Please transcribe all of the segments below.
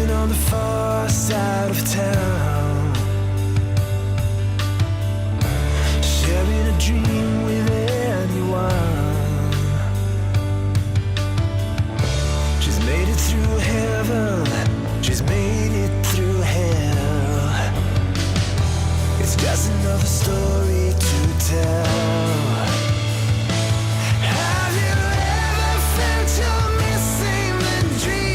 living on the far side of town, sharing a dream with anyone. She's made it through heaven, she's made it through hell. It's just another story to tell. Have you ever felt you're missing the dream?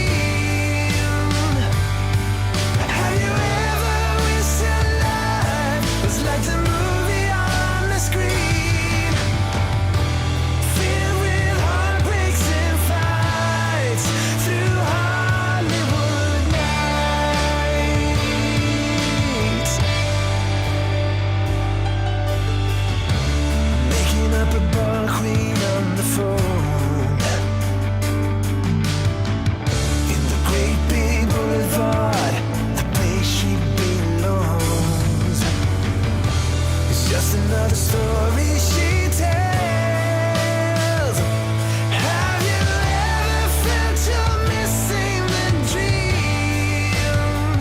Have you ever wished your life was like the movie on the screen, filled with heartbreaks and fights through Hollywood nights? Making up a ball queen on the phone in the great big boulevard, the place she belongs. It's just another story she tells. Have you ever felt you're missing the dream?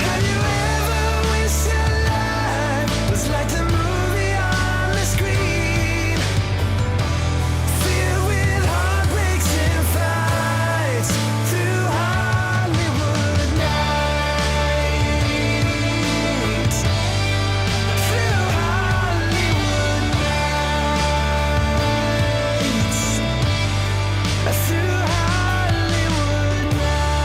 Have you ever wished your life was like the movie on the screen, filled with heartbreaks and fights through Hollywood nights? Through Hollywood nights. Through Hollywood nights.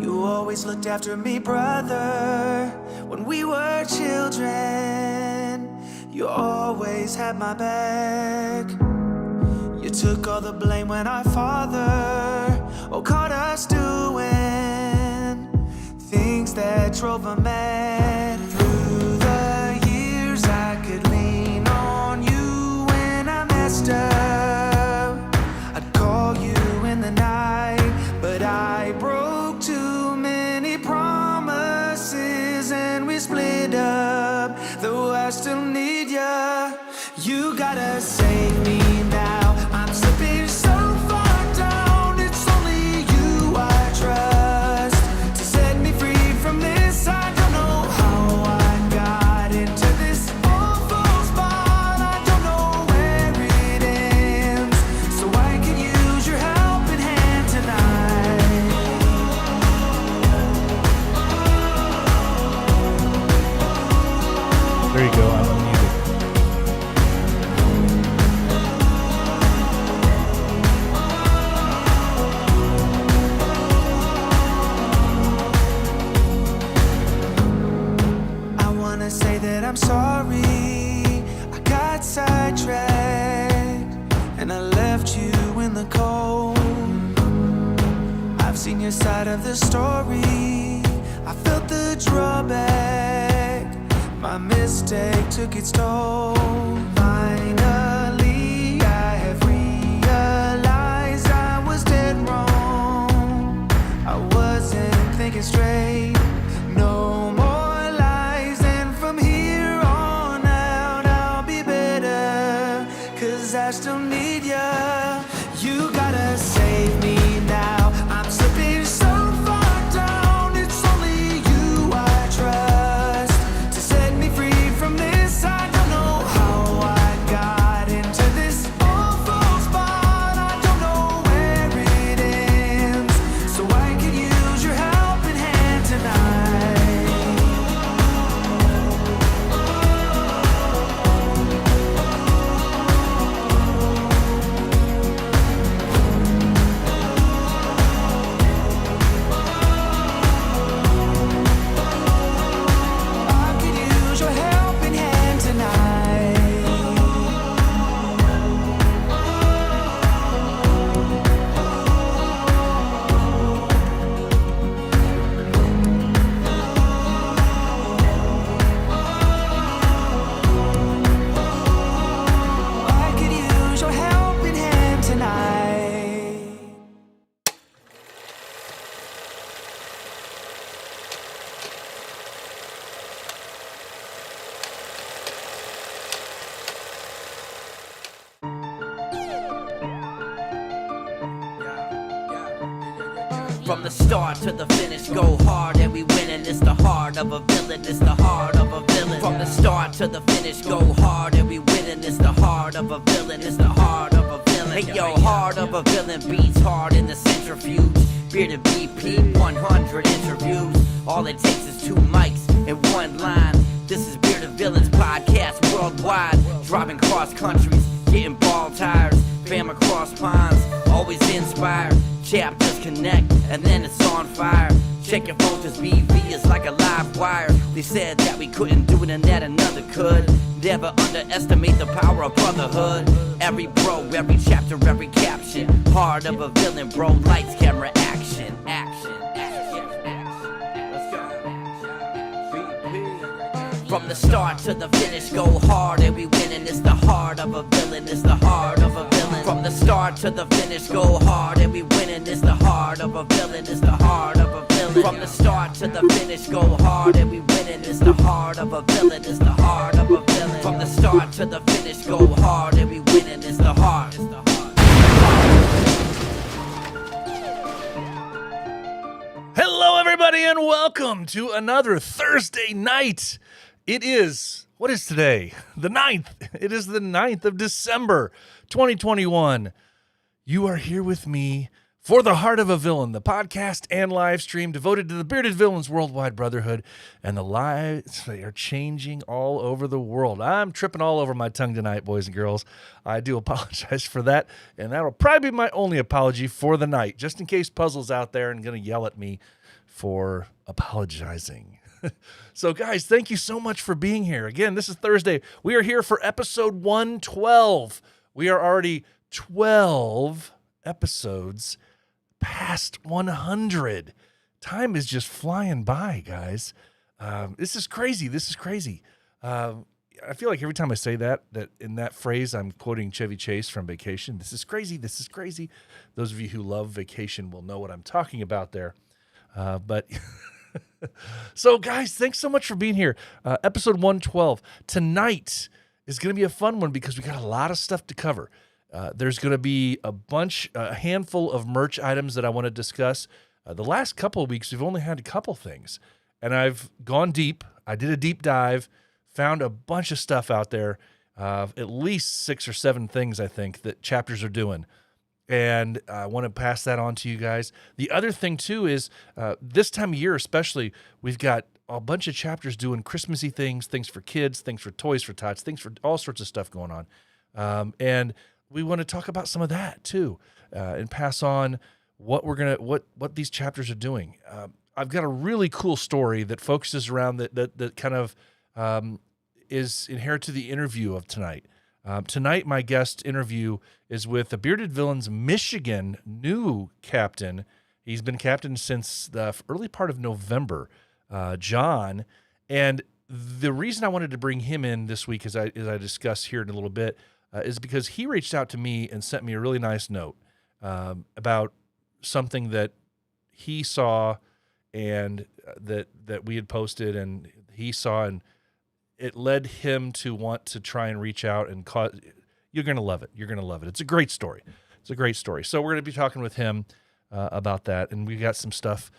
You always looked after me, brother, when we were children. You always had my back. You took all the blame when our father caught us doing things that drove him mad. Through the years I could lean on you when I messed up. I'd call you in the night, but I broke too many promises and we split up. Though I still need ya, you gotta save me now. I'm slipping so far down, it's only you I trust to set me free from this. I don't know how I got into this awful spot. I don't know where it ends, so I can use your helping hand tonight. There you go. I'm unmuted. I wanna say that I'm sorry, I got sidetracked and I left you in the cold. I've seen your side of the story, I felt the drawback. My mistake took its toll. Finally, I have realized I was dead wrong. I wasn't thinking straight. No more lies, and from here on out I'll be better, 'cause I still need ya. You gotta save me now. I'm slipping so far down, it's only you I trust to set me free from this. I don't know how I got into this awful spot. I don't know where it ends, so I can use your helping hand tonight. From the start to the finish, go hard and we winning. It's the heart of a villain, it's the heart of a villain. From the start to the finish, go hard and we winning. It's the heart of a villain, it's the heart of a villain. Hey yo, heart of a villain beats hard in the centrifuge. Bearded BP, 100 interviews. All it takes is 2 mics and 1 line. This is Bearded Villains podcast worldwide. Driving cross countries, getting ball tires. Fam across ponds, always inspired. Chapters connect, and then it's on fire. Check your phone, cause BV is like a live wire. They said that we couldn't do it and that another could. Never underestimate the power of brotherhood. Every bro, every chapter, every caption. Heart of a villain, bro, lights, camera, action. Action, action, action. Let's go. From the start to the finish, go hard and we winning. It's the heart of a villain, it's the heart of a villain. From the start to the finish, go hard and we winning. It's the heart of a villain, it's the heart of a villain. From the start to the finish, go hard and we winning. It's the heart of a villain, it's the heart of a villain. From the start to the finish, go hard and we winning. It's the heart, it's the heart. Hello, everybody, and welcome to another Thursday night. It is, what is today? The 9th. It is the 9th of December, 2021. You are here with me for The Heart of a Villain, the podcast and live stream devoted to the Bearded Villains Worldwide Brotherhood, and the lives, they are changing all over the world. I'm tripping all over my tongue tonight, boys and girls. I do apologize for that, and that'll probably be my only apology for the night, just in case Puzzle's out there and going to yell at me for apologizing. So, guys, thank you so much for being here. Again, this is Thursday. We are here for episode 112. We are already 12 episodes past 100. Time is just flying by, guys. This is crazy. This is crazy. I feel like every time I say that in that phrase, I'm quoting Chevy Chase from Vacation. This is crazy. This is crazy. Those of you who love Vacation will know what I'm talking about there. But so, guys, thanks so much for being here. Episode 112. Tonight is going to be a fun one because we got a lot of stuff to cover. There's going to be a handful of merch items that I want to discuss. The last couple of weeks, we've only had a couple things, and I've gone deep. I did a deep dive, found a bunch of stuff out there, at least 6 or 7 things, I think, that chapters are doing. And I want to pass that on to you guys. The other thing, too, is this time of year especially, we've got a bunch of chapters doing Christmassy things for kids, things for toys for tots, things for all sorts of stuff going on. And we want to talk about some of that, too, and pass on what these chapters are doing. I've got a really cool story that focuses around that kind of is inherent to the interview of tonight. Tonight, my guest interview is with the Bearded Villains Michigan new captain. He's been captain since the early part of November, John. And the reason I wanted to bring him in this week, as I discuss here in a little bit, is because he reached out to me and sent me a really nice note about something that he saw and that we had posted and he saw, and it led him to want to try and reach out and cause. You're going to love it. You're going to love it. It's a great story. It's a great story. So we're going to be talking with him about that, and we got some stuff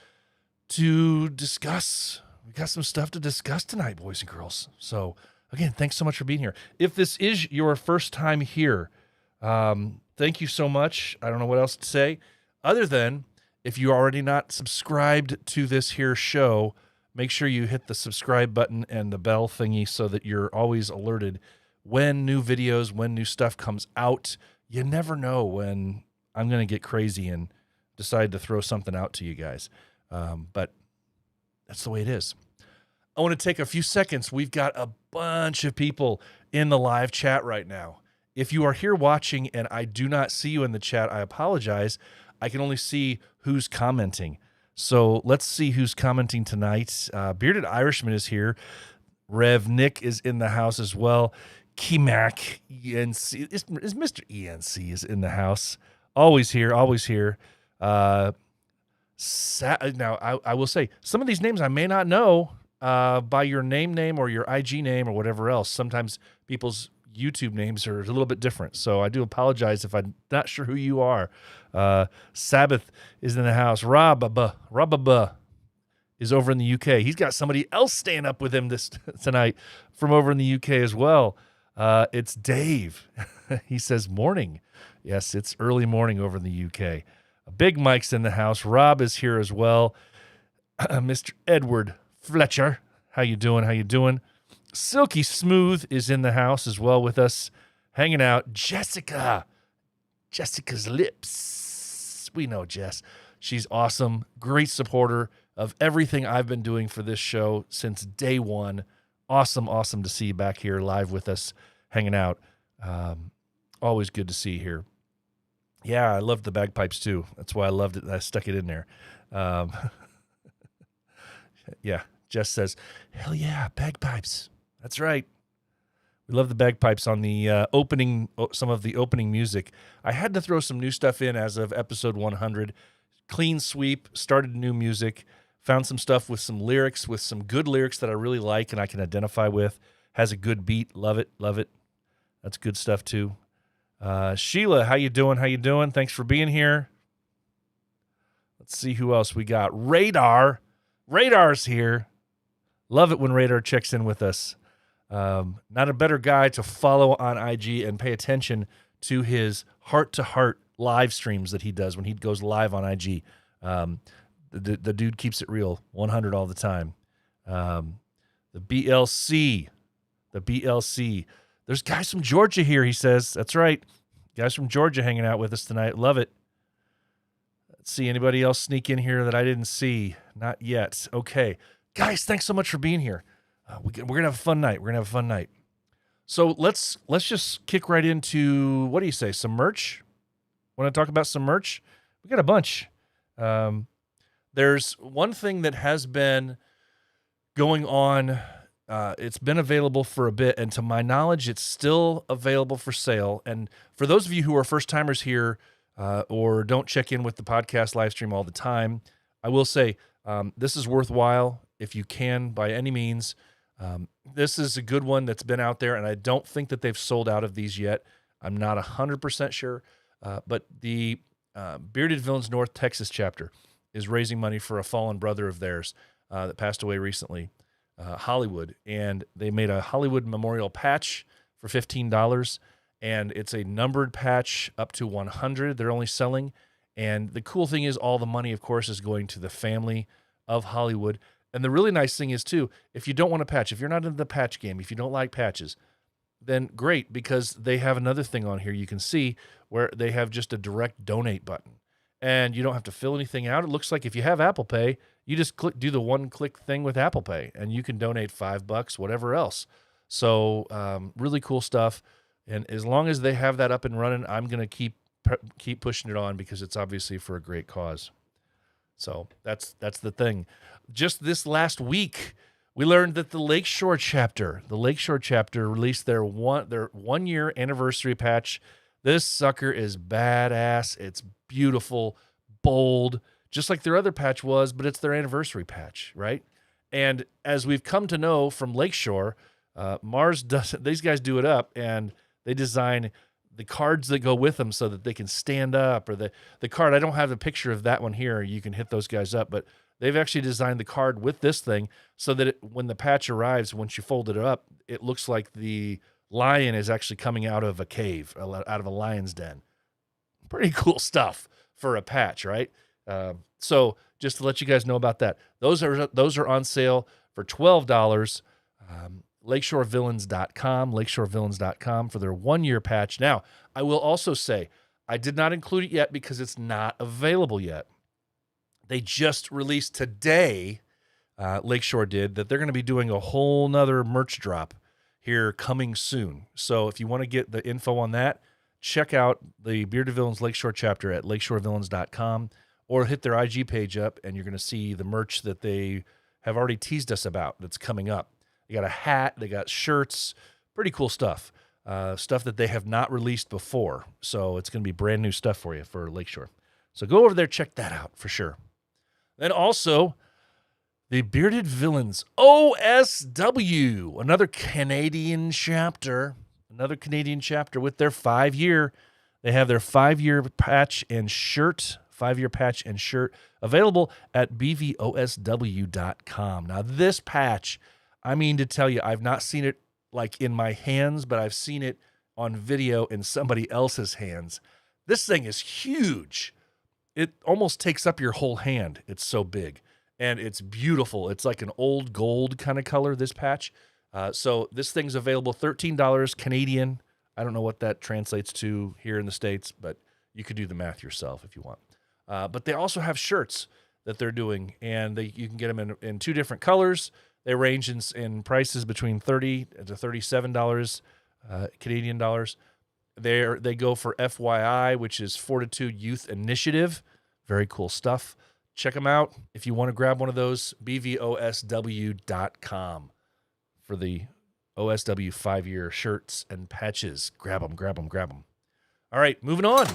to discuss. We got some stuff to discuss tonight, boys and girls. So again, thanks so much for being here. If this is your first time here, thank you so much. I don't know what else to say other than if you're already not subscribed to this here show, make sure you hit the subscribe button and the bell thingy so that you're always alerted when new videos, when new stuff comes out. You never know when I'm going to get crazy and decide to throw something out to you guys. But that's the way it is. I want to take a few seconds. We've got a bunch of people in the live chat right now. If you are here watching and I do not see you in the chat, I apologize. I can only see who's commenting. So let's see who's commenting tonight. Bearded Irishman is here. Rev Nick is in the house as well. Keymac ENC is Mr. ENC is in the house. Always here, always here. Now I will say some of these names I may not know by your name or your IG name or whatever else. Sometimes people's YouTube names are a little bit different. So I do apologize if I'm not sure who you are. Sabbath is in the house. Rababa is over in the UK. He's got somebody else staying up with him tonight from over in the UK as well. It's Dave. He says morning. Yes, it's early morning over in the UK. Big Mike's in the house. Rob is here as well. Mr. Edward Fletcher. How you doing? Silky Smooth is in the house as well with us, hanging out. Jessica's lips. We know Jess. She's awesome. Great supporter of everything I've been doing for this show since day one. Awesome to see you back here live with us, hanging out. Always good to see you here. Yeah, I loved the bagpipes too. That's why I loved it. I stuck it in there. Yeah, Jess says, hell yeah, bagpipes. That's right. We love the bagpipes on the some of the opening music. I had to throw some new stuff in as of episode 100. Clean sweep, started new music, found some stuff with some lyrics, with some good lyrics that I really like and I can identify with. Has a good beat. Love it. That's good stuff too. Sheila, how you doing? Thanks for being here. Let's see who else we got. Radar. Radar's here. Love it when Radar checks in with us. Not a better guy to follow on IG and pay attention to his heart-to-heart live streams that he does when he goes live on IG. The dude keeps it real, 100 all the time. The BLC. There's guys from Georgia here, he says. That's right. Guys from Georgia hanging out with us tonight. Love it. Let's see, anybody else sneak in here that I didn't see? Not yet. Okay. Guys, thanks so much for being here. We're going to have a fun night. So let's just kick right into, what do you say, some merch? Want to talk about some merch? We got a bunch. There's one thing that has been going on. It's been available for a bit, and to my knowledge, it's still available for sale. And for those of you who are first-timers here or don't check in with the podcast live stream all the time, I will say this is worthwhile if you can, by any means. This is a good one that's been out there, and I don't think that they've sold out of these yet. I'm not 100% sure, but the Bearded Villains North Texas chapter is raising money for a fallen brother of theirs that passed away recently, Hollywood, and they made a Hollywood memorial patch for $15, and it's a numbered patch up to 100 they're only selling, and the cool thing is all the money, of course, is going to the family of Hollywood. And the really nice thing is, too, if you don't want a patch, if you're not into the patch game, if you don't like patches, then great, because they have another thing on here you can see where they have just a direct donate button. And you don't have to fill anything out. It looks like if you have Apple Pay, you just do the one-click thing with Apple Pay, and you can donate $5, whatever else. So really cool stuff. And as long as they have that up and running, I'm going to keep pushing it on because it's obviously for a great cause. So that's the thing. Just this last week, we learned that the Lakeshore chapter released their 1 year anniversary patch. This sucker is badass. It's beautiful, bold, just like their other patch was, but it's their anniversary patch, right? And as we've come to know from Lakeshore, these guys do it up, and they design the cards that go with them so that they can stand up, or the card. I don't have a picture of that one here. You can hit those guys up, but they've actually designed the card with this thing so that when the patch arrives, once you fold it up, it looks like the lion is actually coming out of a cave, out of a lion's den. Pretty cool stuff for a patch, right? So just to let you guys know about that, those are on sale for $12. LakeshoreVillains.com for their 1 year patch. Now, I will also say, I did not include it yet because it's not available yet. They just released today, Lakeshore did, that they're going to be doing a whole nother merch drop here coming soon. So if you want to get the info on that, check out the Bearded Villains Lakeshore chapter at LakeshoreVillains.com, or hit their IG page up, and you're going to see the merch that they have already teased us about that's coming up. They got a hat, they got shirts, pretty cool stuff. Stuff that they have not released before. So it's going to be brand new stuff for you for Lakeshore. So go over there, check that out for sure. Then also, the Bearded Villains OSW, another Canadian chapter, Another Canadian chapter with their 5-year. They have their 5-year patch and shirt, 5-year patch and shirt available at bvosw.com. Now, this patch, I mean to tell you, I've not seen it like in my hands, but I've seen it on video in somebody else's hands. This thing is huge. It almost takes up your whole hand. It's so big, and it's beautiful. It's like an old gold kind of color, this patch. So this thing's available $13 Canadian. I don't know what that translates to here in the States, but you could do the math yourself if you want. But they also have shirts that they're doing, and you can get them in 2 different colors. They range in prices between $30 to $37 Canadian dollars. They go for FYI, which is Fortitude Youth Initiative. Very cool stuff. Check them out. If you want to grab one of those, bvosw.com for the OSW 5-year shirts and patches. Grab them, grab them, grab them. All right, moving on.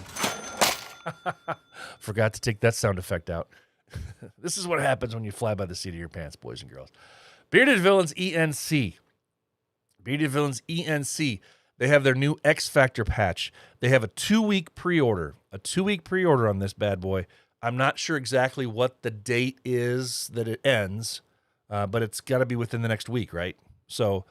Forgot to take that sound effect out. This is what happens when you fly by the seat of your pants, boys and girls. Bearded Villains ENC. Bearded Villains ENC. They have their new X Factor patch. They have a 2-week pre-order. A 2-week pre-order on this bad boy. I'm not sure exactly what the date is that it ends, but it's got to be within the next week, right? So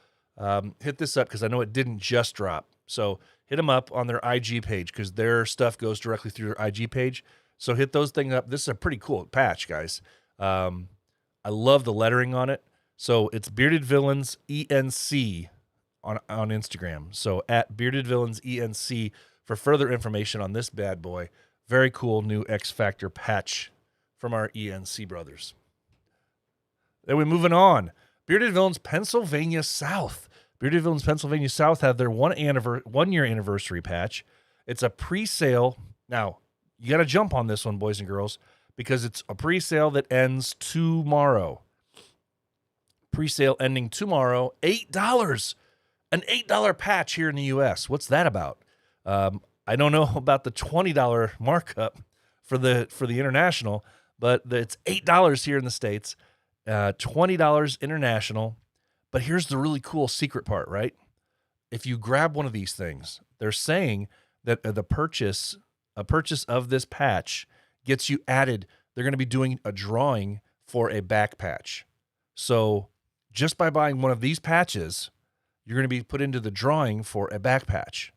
hit this up because I know it didn't just drop. So hit them up on their IG page because their stuff goes directly through their IG page. So hit those things up. This is a pretty cool patch, guys. I love the lettering on it. So it's Bearded Villains ENC on Instagram. So at Bearded Villains ENC for further information on this bad boy. Very cool new X Factor patch from our ENC brothers. Then we're moving on. Bearded Villains Pennsylvania South. Bearded Villains Pennsylvania South have their 1-year anniversary patch. It's a pre-sale. Now, you got to jump on this one, boys and girls, because it's a pre-sale that ends tomorrow. Pre-sale ending tomorrow. $8. An $8 patch here in the U.S. What's that about? I don't know about the $20 markup for the international, but it's $8 here in the States. $20 international. But here's the really cool secret part, right? If you grab one of these things, they're saying that a purchase of this patch gets you added. They're going to be doing a drawing for a back patch. So just by buying one of these patches, you're going to be put into the drawing for a back patch.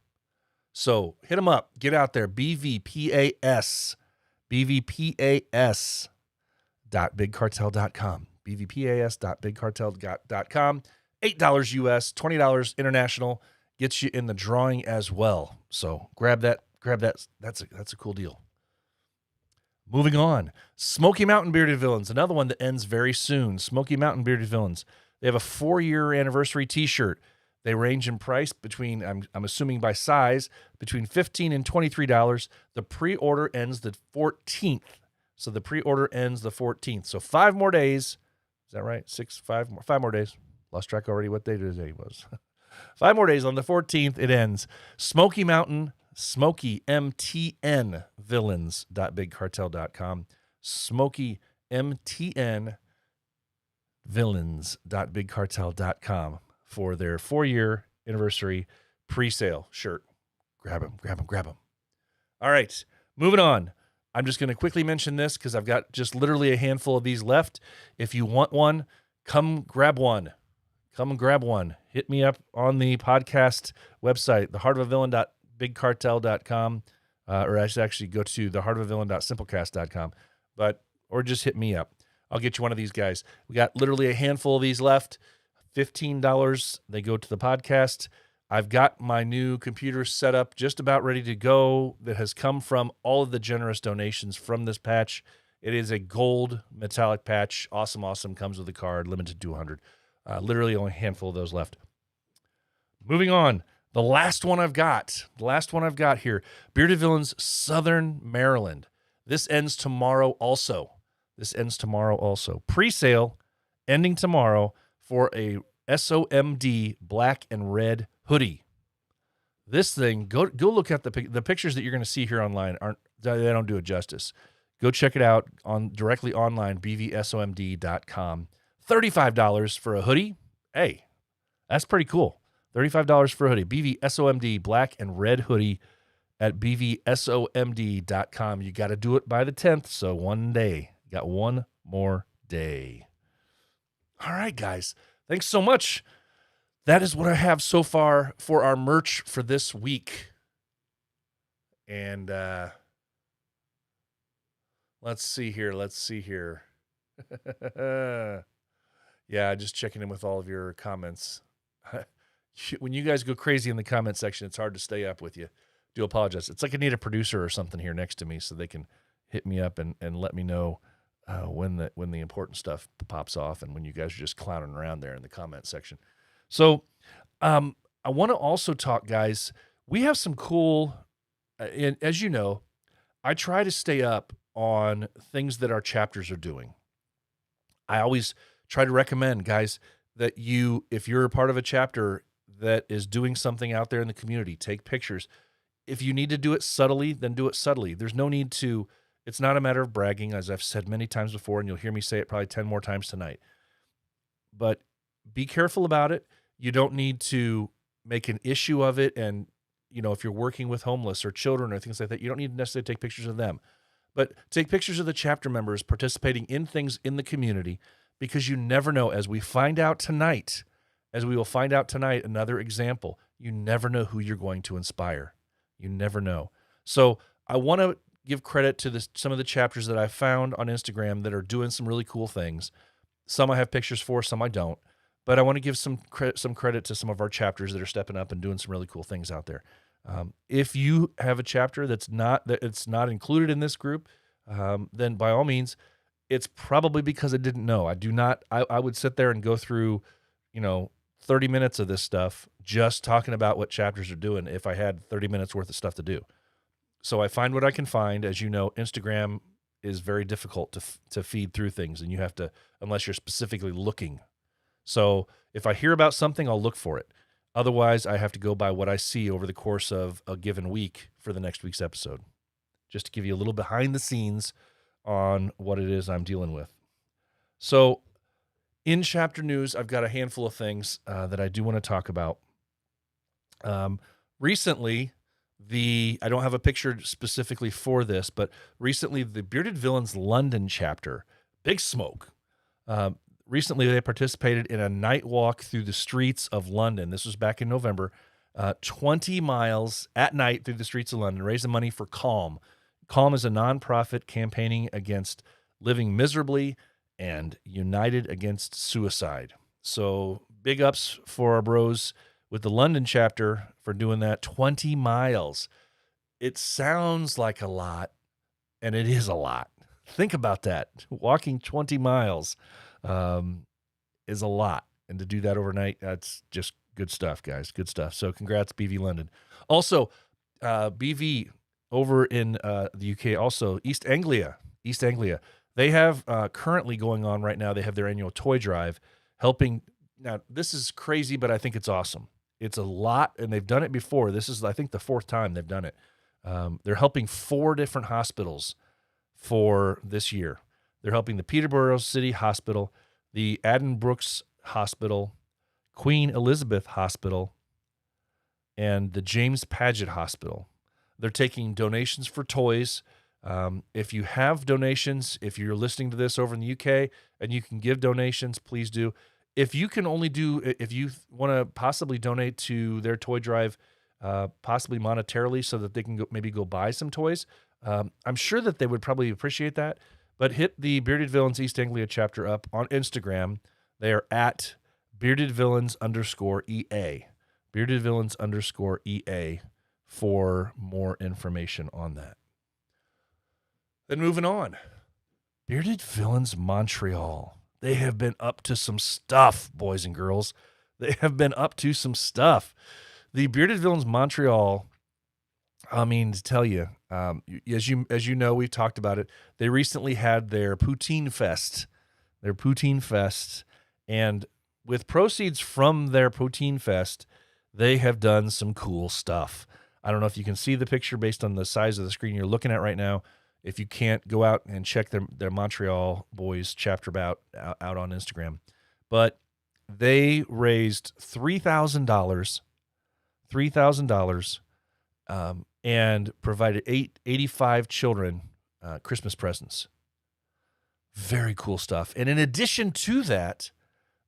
So hit them up. Get out there. BVPAS.bigcartel.com. BVPAS.bigcartel.com. $8 US, $20 international gets you in the drawing as well. So grab that. That's a cool deal. Moving on. Smoky Mountain Bearded Villains, another one that ends very soon. Smoky Mountain Bearded Villains. They have a 4-year anniversary t-shirt. They range in price between, I'm assuming by size, between $15 and $23. The pre-order ends the 14th. So the pre-order ends the 14th. So 5 more days. Is that right? 5 more days. Lost track already what day today was. 5 more days. On the 14th, it ends. Smoky Mountain, Smoky, MTN, villains.bigcartel.com. Smoky, MTN, villains.bigcartel.com for their 4-year anniversary pre-sale shirt. Grab them. All right, moving on. I'm just going to quickly mention this because I've got just literally a handful of these left. If you want one, come grab one. Hit me up on the podcast website, theheartofavillain.bigcartel.com, or I should actually go to theheartofavillain.simplecast.com, or just hit me up. I'll get you one of these guys. We got literally a handful of these left. $15. They go to the podcast. I've got my new computer set up, just about ready to go, that has come from all of the generous donations from this patch. It is a gold metallic patch. Awesome. Comes with a card, limited to 200. Literally only a handful of those left. Moving on. The last one I've got here. Bearded Villains Southern Maryland. This ends tomorrow also. Pre-sale ending tomorrow for a SOMD black and red hoodie. This thing, go look at the pictures that you're going to see here online. They don't do it justice. Go check it out directly online, bvsomd.com. $35 for a hoodie. Hey, that's pretty cool. $35 for a hoodie. BVSOMD, black and red hoodie at bvsomd.com. You got to do it by the 10th, so one day. You got one more day. All right, guys. Thanks so much. That is what I have so far for our merch for this week. And let's see here. Yeah, just checking in with all of your comments. When you guys go crazy in the comment section, it's hard to stay up with you. Do apologize. It's like I need a producer or something here next to me so they can hit me up and let me know when the important stuff pops off and when you guys are just clowning around there in the comment section. So I want to also talk, guys. We have some cool, and as you know, I try to stay up on things that our chapters are doing. I always try to recommend, guys, that if you're a part of a chapter that is doing something out there in the community, take pictures. If you need to do it subtly, then do it subtly. There's no need to, it's not a matter of bragging, as I've said many times before, and you'll hear me say it probably 10 more times tonight. But be careful about it. You don't need to make an issue of it. And, if you're working with homeless or children or things like that, you don't need to necessarily take pictures of them. But take pictures of the chapter members participating in things in the community, because you never know. As we will find out tonight, another example, you never know who you're going to inspire. You never know. So I want to give credit to some of the chapters that I found on Instagram that are doing some really cool things. Some I have pictures for, some I don't. But I want to give some credit to some of our chapters that are stepping up and doing some really cool things out there. If you have a chapter that's not included in this group, then by all means, it's probably because I didn't know. I would sit there and go through, 30 minutes of this stuff just talking about what chapters are doing if I had 30 minutes worth of stuff to do. So I find what I can find. As you know, Instagram is very difficult to feed through things, and you have to, unless you're specifically looking. So if I hear about something, I'll look for it. Otherwise, I have to go by what I see over the course of a given week for the next week's episode, just to give you a little behind the scenes on what it is I'm dealing with. So in chapter news, I've got a handful of things that I do want to talk about. Recently, I don't have a picture specifically for this, but recently the Bearded Villains London chapter, Big Smoke, recently they participated in a night walk through the streets of London. This was back in November, 20 miles at night through the streets of London, raising money for Calm. Calm is a nonprofit campaigning against living miserably and united against suicide. So big ups for our bros with the London chapter for doing that. 20 miles. It sounds like a lot, and it is a lot. Think about that. Walking 20 miles is a lot. And to do that overnight, that's just good stuff, guys. Good stuff. So congrats, BV London. Also, BV over in the UK, also East Anglia. They have currently going on right now, they have their annual toy drive helping. Now, this is crazy, but I think it's awesome. It's a lot, and they've done it before. This is, I think, the fourth time they've done it. They're helping 4 different hospitals for this year. They're helping the Peterborough City Hospital, the Addenbrooke's Hospital, Queen Elizabeth Hospital, and the James Paget Hospital. They're taking donations for toys. If you have donations, if you're listening to this over in the UK and you can give donations, please do. If you want to possibly donate to their toy drive, possibly monetarily so that they can maybe go buy some toys, I'm sure that they would probably appreciate that. But hit the Bearded Villains East Anglia chapter up on Instagram. They are at beardedvillains_EA. Beardedvillains_EA for more information on that. Then moving on. Bearded Villains Montreal. They have been up to some stuff, boys and girls. They have been up to some stuff. The Bearded Villains Montreal, I mean, to tell you, as you know, we've talked about it. They recently had their Poutine Fest. And with proceeds from their Poutine Fest, they have done some cool stuff. I don't know if you can see the picture based on the size of the screen you're looking at right now. If you can't, go out and check their Montreal boys chapter out on Instagram. But they raised $3,000, and provided 85 children Christmas presents. Very cool stuff. And in addition to that,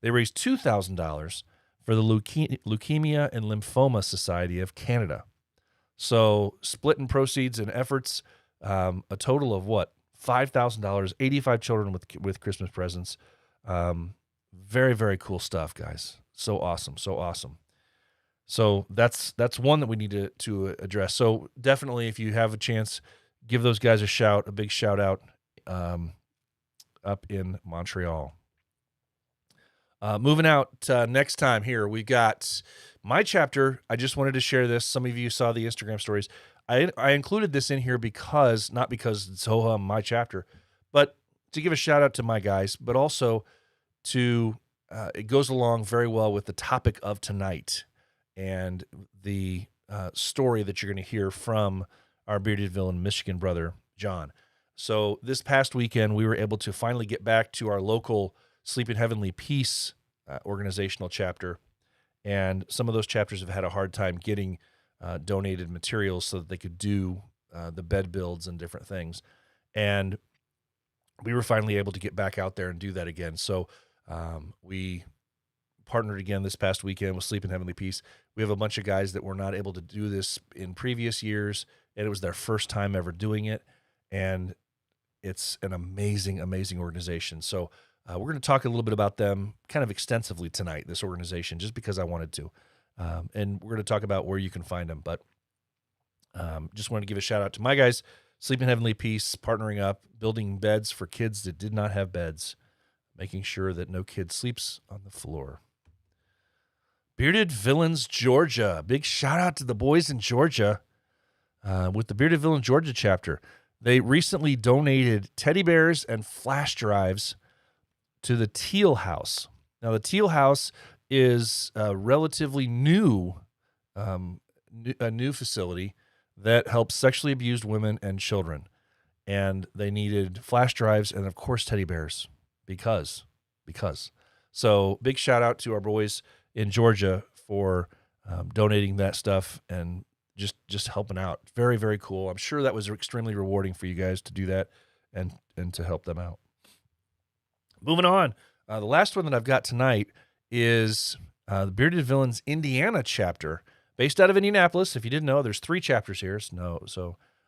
they raised $2,000 for the Leukemia and Lymphoma Society of Canada. So splitting proceeds and efforts, a total of what? $5,000, 85 children with Christmas presents. Very, very cool stuff, guys. So awesome. So awesome. So that's one that we need to address. So definitely, if you have a chance, give those guys a big shout out up in Montreal. Moving out next time here, we got my chapter. I just wanted to share this. Some of you saw the Instagram stories. I included this in here not because it's my chapter, but to give a shout out to my guys, but also to it goes along very well with the topic of tonight and the story that you're going to hear from our bearded villain Michigan brother John. So this past weekend, we were able to finally get back to our local Sleep in Heavenly Peace organizational chapter, and some of those chapters have had a hard time getting donated materials so that they could do the bed builds and different things. And we were finally able to get back out there and do that again. So we partnered again this past weekend with Sleep in Heavenly Peace. We have a bunch of guys that were not able to do this in previous years, and it was their first time ever doing it. And it's an amazing, amazing organization. So we're going to talk a little bit about them kind of extensively tonight, this organization, just because I wanted to. And we're going to talk about where you can find them. But just wanted to give a shout out to my guys, Sleep in Heavenly Peace, partnering up, building beds for kids that did not have beds, making sure that no kid sleeps on the floor. Bearded Villains, Georgia. Big shout out to the boys in Georgia with the Bearded Villain Georgia chapter. They recently donated teddy bears and flash drives to the Teal House. Now, the Teal House is a relatively new facility that helps sexually abused women and children. And they needed flash drives and, of course, teddy bears because. So big shout out to our boys in Georgia for donating that stuff and just helping out. Very, very cool. I'm sure that was extremely rewarding for you guys to do that and to help them out. Moving on, the last one that I've got tonight is the Bearded Villains Indiana chapter, based out of Indianapolis. If you didn't know, there's 3 chapters here.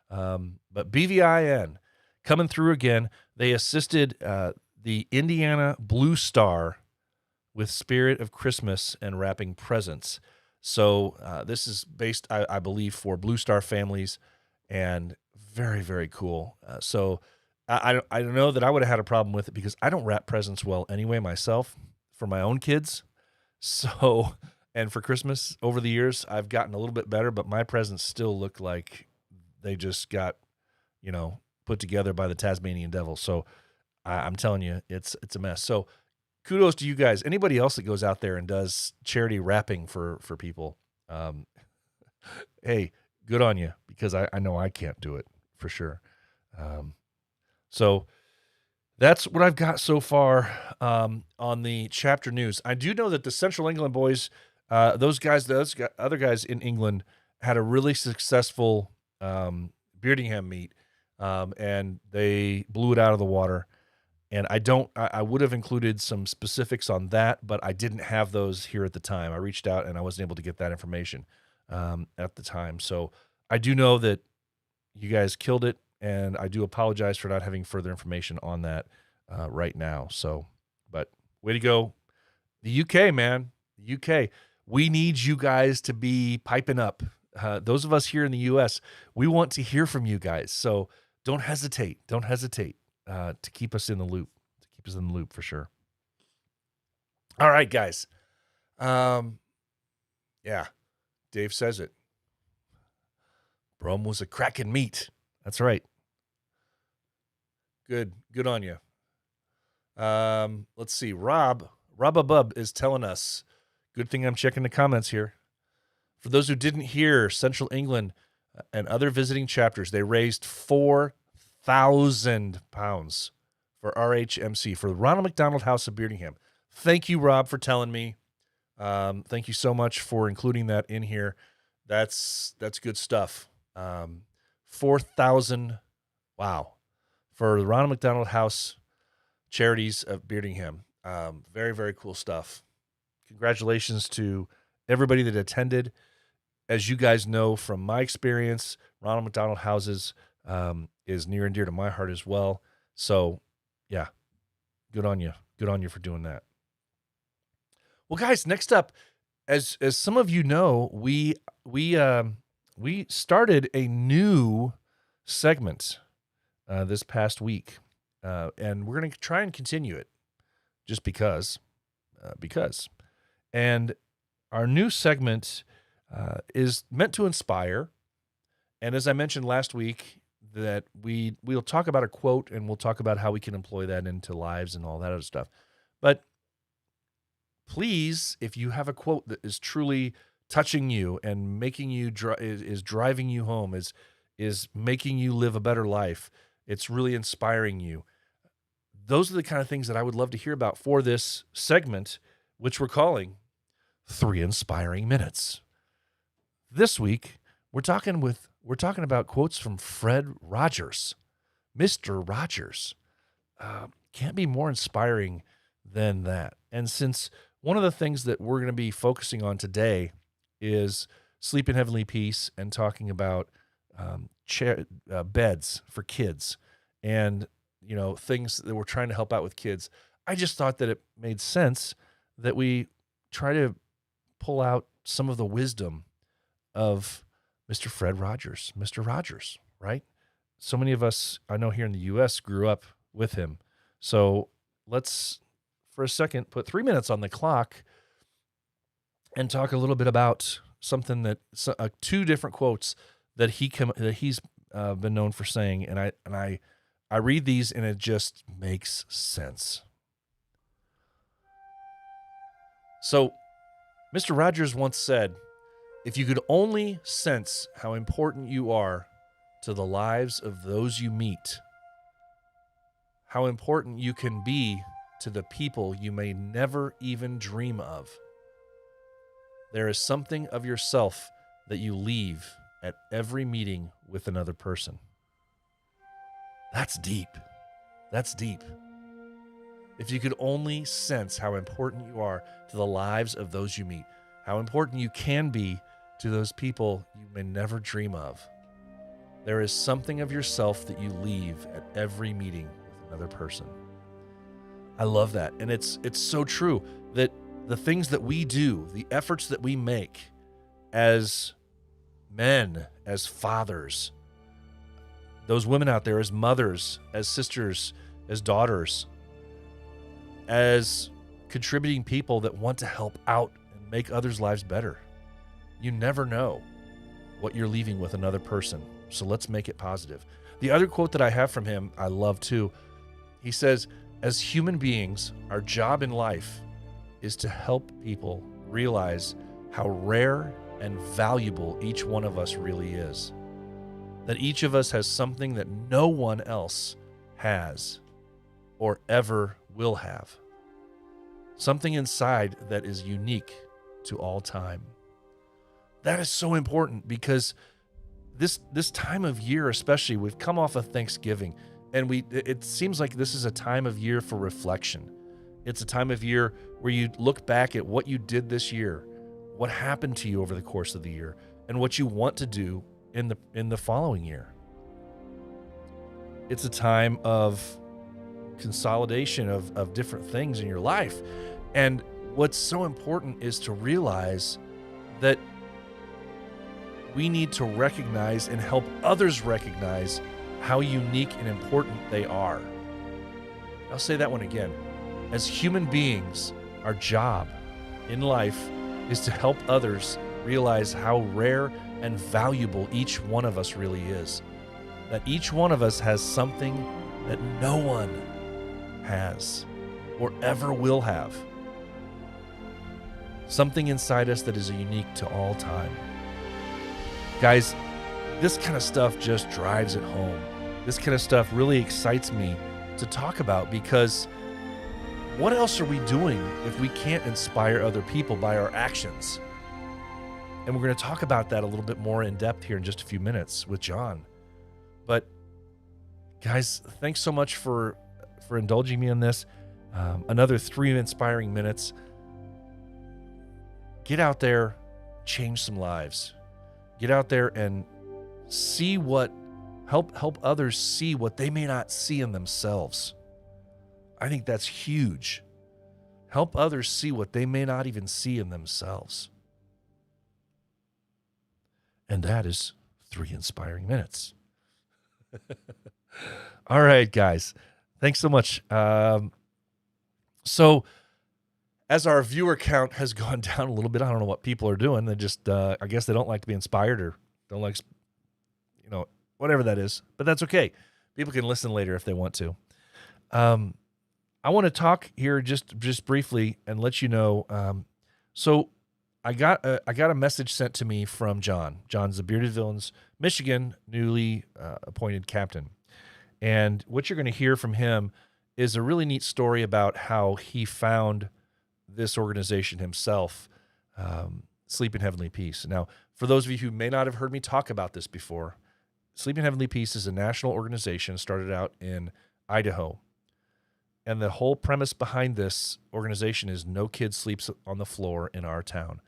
But BVIN coming through again. They assisted the Indiana Blue Star with Spirit of Christmas and wrapping presents. So this is based, I believe, for Blue Star families, and very, very cool. So I don't know that I would have had a problem with it because I don't wrap presents well anyway myself for my own kids. So, and for Christmas over the years, I've gotten a little bit better, but my presents still look like they just got, put together by the Tasmanian devil. So I'm telling you, it's a mess. So kudos to you guys. Anybody else that goes out there and does charity wrapping for people, hey, good on you, because I know I can't do it for sure. So that's what I've got so far on the chapter news. I do know that the Central England boys, those other guys in England, had a really successful Beardingham meet, and they blew it out of the water. And I would have included some specifics on that, but I didn't have those here at the time. I reached out and I wasn't able to get that information at the time. So I do know that you guys killed it, and I do apologize for not having further information on that right now. So, but way to go. The UK, man, the UK. We need you guys to be piping up. Those of us here in the US, we want to hear from you guys. So don't hesitate. Don't hesitate. To keep us in the loop, for sure. All right, guys. Yeah, Dave says it. Brum was a cracking meat. That's right. Good on you. Let's see. Rob is telling us. Good thing I'm checking the comments here. For those who didn't hear, Central England and other visiting chapters, they raised £4,000 for RHMC, for the Ronald McDonald House of Beardingham. Thank you, Rob, for telling me. Thank you so much for including that in here. That's good stuff. 4,000, wow, for the Ronald McDonald House Charities of Beardingham. Very, very cool stuff. Congratulations to everybody that attended. As you guys know from my experience, Ronald McDonald Houses is near and dear to my heart as well. So, yeah, good on you. Good on you for doing that. Well, guys, next up, as some of you know, we started a new segment this past week, and we're going to try and continue it, just because. And our new segment is meant to inspire. And as I mentioned last week, that we'll talk about a quote and we'll talk about how we can employ that into lives and all that other stuff. But please, if you have a quote that is truly touching you and making you is driving you home, is making you live a better life, it's really inspiring you. Those are the kind of things that I would love to hear about for this segment, which we're calling 3 Inspiring Minutes. This week, we're talking about quotes from Fred Rogers, Mr. Rogers. Can't be more inspiring than that. And since one of the things that we're going to be focusing on today is sleep in heavenly peace and talking about beds for kids and, things that we're trying to help out with kids, I just thought that it made sense that we try to pull out some of the wisdom of Mr. Fred Rogers, Mr. Rogers, right? So many of us, I know here in the U.S., grew up with him. So let's, for a second, put 3 minutes on the clock and talk a little bit about something that 2 different quotes that he's been known for saying, and I read these and it just makes sense. So, Mr. Rogers once said, "If you could only sense how important you are to the lives of those you meet, how important you can be to the people you may never even dream of, there is something of yourself that you leave at every meeting with another person." That's deep. That's deep. If you could only sense how important you are to the lives of those you meet, how important you can be to those people you may never dream of, there is something of yourself that you leave at every meeting with another person. I love that. And it's so true that the things that we do, the efforts that we make as men, as fathers, those women out there as mothers, as sisters, as daughters, as contributing people that want to help out and make others' lives better. You never know what you're leaving with another person. So let's make it positive. The other quote that I have from him, I love too. He says, "As human beings, our job in life is to help people realize how rare and valuable each one of us really is. That each of us has something that no one else has or ever will have. Something inside that is unique to all time." That is so important because this time of year, especially, we've come off of Thanksgiving, and it seems like this is a time of year for reflection. It's a time of year where you look back at what you did this year, what happened to you over the course of the year, and what you want to do in the following year. It's a time of consolidation of different things in your life. And what's so important is to realize that we need to recognize and help others recognize how unique and important they are. I'll say that one again. As human beings, our job in life is to help others realize how rare and valuable each one of us really is. That each one of us has something that no one has or ever will have. Something inside us that is unique to all time. Guys, this kind of stuff just drives it home. This kind of stuff really excites me to talk about because what else are we doing if we can't inspire other people by our actions? And we're going to talk about that a little bit more in depth here in just a few minutes with John. But guys, thanks so much for indulging me in this. Another 3 inspiring minutes. Get out there, change some lives. Get out there and see help others see what they may not see in themselves. I think that's huge. Help others see what they may not even see in themselves. And that is 3 inspiring minutes. All right, guys. Thanks so much. So as our viewer count has gone down a little bit, I don't know what people are doing. They just, I guess they don't like to be inspired or don't like, whatever that is. But that's okay. People can listen later if they want to. I want to talk here just briefly and let you know. So I got a message sent to me from John. John's the Bearded Villains, Michigan, newly appointed captain. And what you're going to hear from him is a really neat story about how he found this organization himself, Sleep in Heavenly Peace. Now, for those of you who may not have heard me talk about this before, Sleep in Heavenly Peace is a national organization started out in Idaho. And the whole premise behind this organization is no kid sleeps on the floor in our town.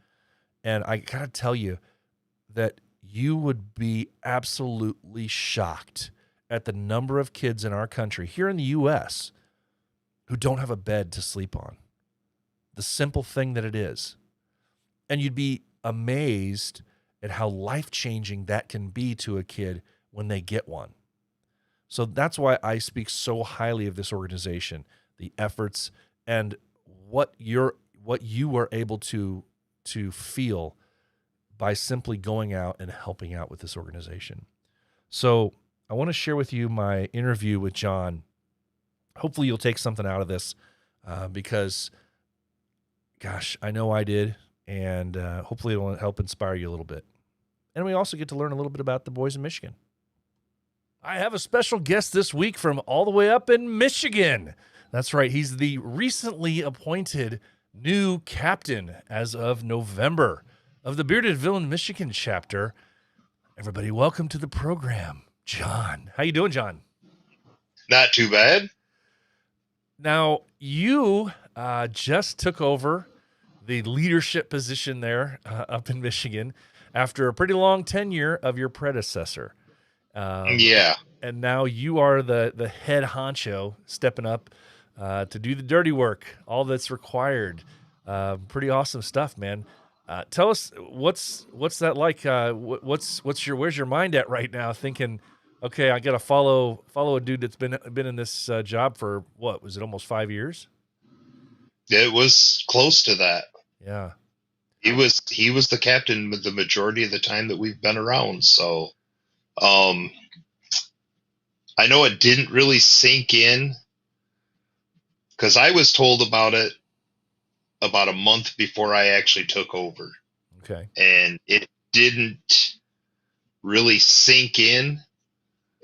And I got to tell you that you would be absolutely shocked at the number of kids in our country, here in the U.S., who don't have a bed to sleep on. The simple thing that it is. And you'd be amazed at how life-changing that can be to a kid when they get one. So that's why I speak so highly of this organization, the efforts, and what you are able to feel by simply going out and helping out with this organization. So I want to share with you my interview with John. Hopefully you'll take something out of this because, gosh, I know I did, and hopefully it'll help inspire you a little bit. And we also get to learn a little bit about the boys in Michigan. I have a special guest this week from all the way up in Michigan. That's right. He's the recently appointed new captain as of November of the Bearded Villain Michigan chapter. Everybody, welcome to the program, John. How you doing, John? Not too bad. Now, you just took over the leadership position there up in Michigan after a pretty long tenure of your predecessor. Yeah. And now you are the head honcho stepping up to do the dirty work, all that's required. Pretty awesome stuff, man. Tell us what's that like? Where's your mind at right now? Thinking, okay, I got to follow a dude that's been in this job for what was it, almost 5 years? It was close to that. Yeah. He was the captain the majority of the time that we've been around. So, I know it didn't really sink in because I was told about it about a month before I actually took over. Okay. And it didn't really sink in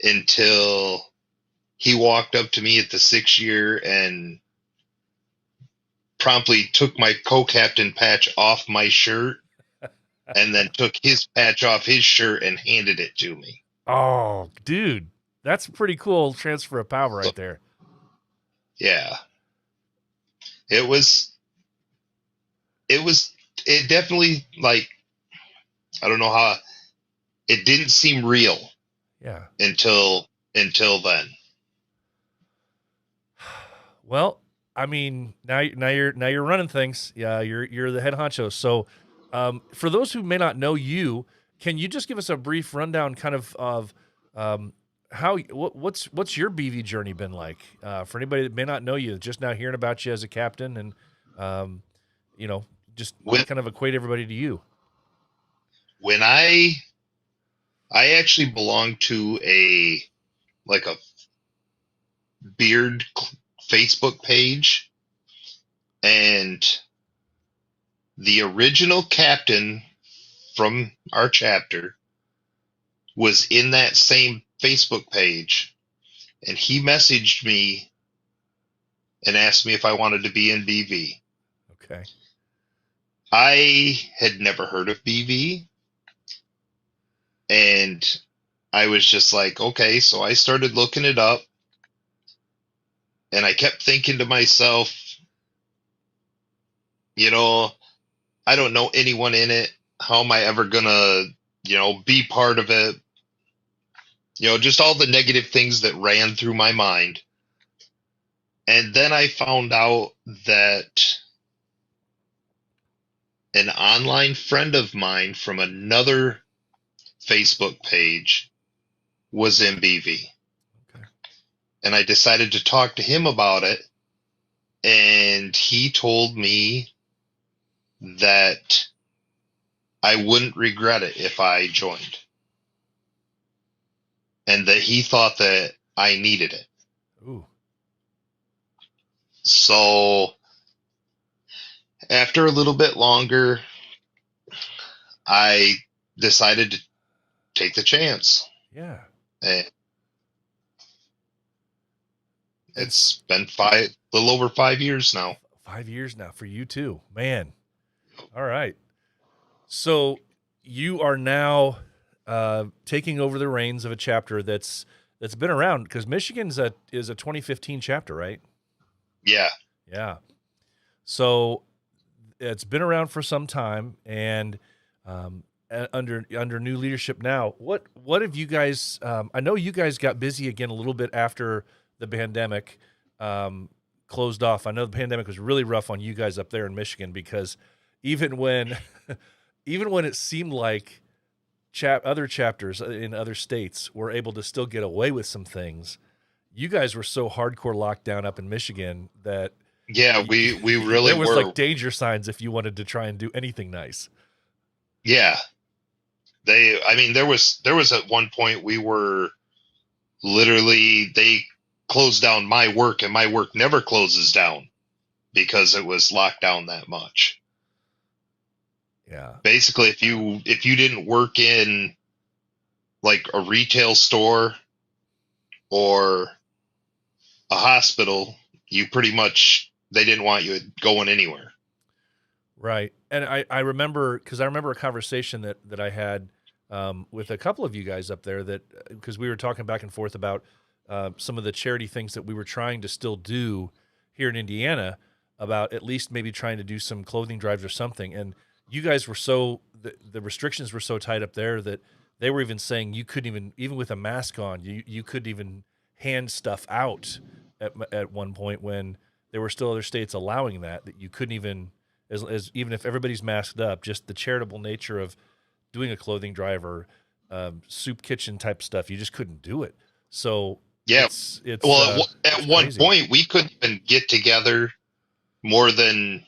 until he walked up to me at the 6th year and promptly took my co-captain patch off my shirt and then took his patch off his shirt and handed it to me. Oh, dude, that's a pretty cool transfer of power right there. Yeah. It definitely, like, I don't know how, it didn't seem real. Yeah. Until then. Well, I mean, now you're running things. Yeah, you're the head honcho. So, for those who may not know you, can you just give us a brief rundown, kind of what's your BV journey been like? For anybody that may not know you, just now hearing about you as a captain, and just kind of equate everybody to you. When I actually belong to a beard Facebook page, and the original captain from our chapter was in that same Facebook page, and he messaged me and asked me if I wanted to be in BV. Okay. I had never heard of BV, and I was just like, okay, so I started looking it up, and I kept thinking to myself, you know, I don't know anyone in it. How am I ever gonna, be part of it? Just all the negative things that ran through my mind. And then I found out that an online friend of mine from another Facebook page was in BV. Okay. And I decided to talk to him about it. And he told me that I wouldn't regret it if I joined. And that he thought that I needed it. Ooh. So after a little bit longer, I decided to take the chance. Yeah. And it's been a little over 5 years now. 5 years now for you too, man. All right. So you are now taking over the reins of a chapter that's been around, because Michigan's is a 2015 chapter, right? Yeah. Yeah. So it's been around for some time, and under new leadership now. What have you guys? I know you guys got busy again a little bit after the pandemic closed off. I know the pandemic was really rough on you guys up there in Michigan, because even when it seemed like other chapters in other states were able to still get away with some things, you guys were so hardcore locked down up in Michigan that we really there was were. like danger signs if you wanted to try and do anything nice. Yeah. There was at one point we were literally, they closed down my work, and my work never closes down because it was locked down that much. Yeah. Basically, if you didn't work in like a retail store or a hospital, you pretty much, they didn't want you going anywhere. Right. And I remember, because I remember a conversation that I had with a couple of you guys up there, that because we were talking back and forth about some of the charity things that we were trying to still do here in Indiana, about at least maybe trying to do some clothing drives or something. And you guys were the restrictions were so tight up there that they were even saying you couldn't even with a mask on, you couldn't even hand stuff out at one point, when there were still other states allowing that you couldn't even, as even if everybody's masked up, just the charitable nature of doing a clothing drive or soup kitchen type stuff, you just couldn't do it. So yeah, it's well, at it's one crazy. point we couldn't even get together more than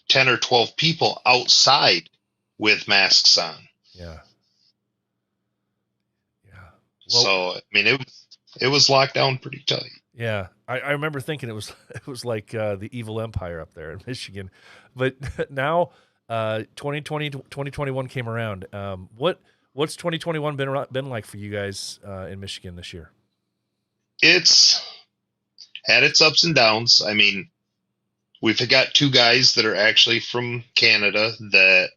10 or 12 people outside with masks on. Yeah. Yeah. So it was locked down pretty tight. Yeah, I remember thinking it was like the evil empire up there in Michigan, but now 2020 2021 came around. What's 2021 been like for you guys in Michigan this year? It's had its ups and downs. I mean, we've got two guys that are actually from Canada that,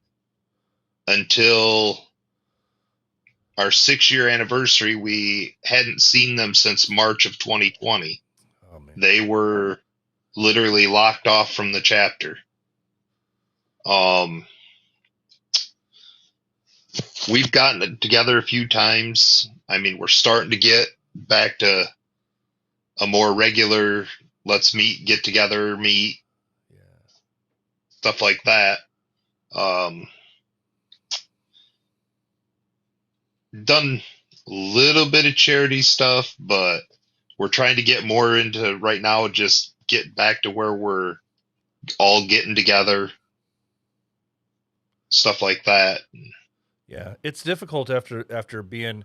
until our 6-year anniversary, we hadn't seen them since March of 2020. Oh, man. They were literally locked off from the chapter. We've gotten together a few times. I mean, we're starting to get back to a more regular, let's meet, get together, meet, stuff like that. Done a little bit of charity stuff, but we're trying to get more into right now, just get back to where we're all getting together, stuff like that. Yeah, it's difficult after being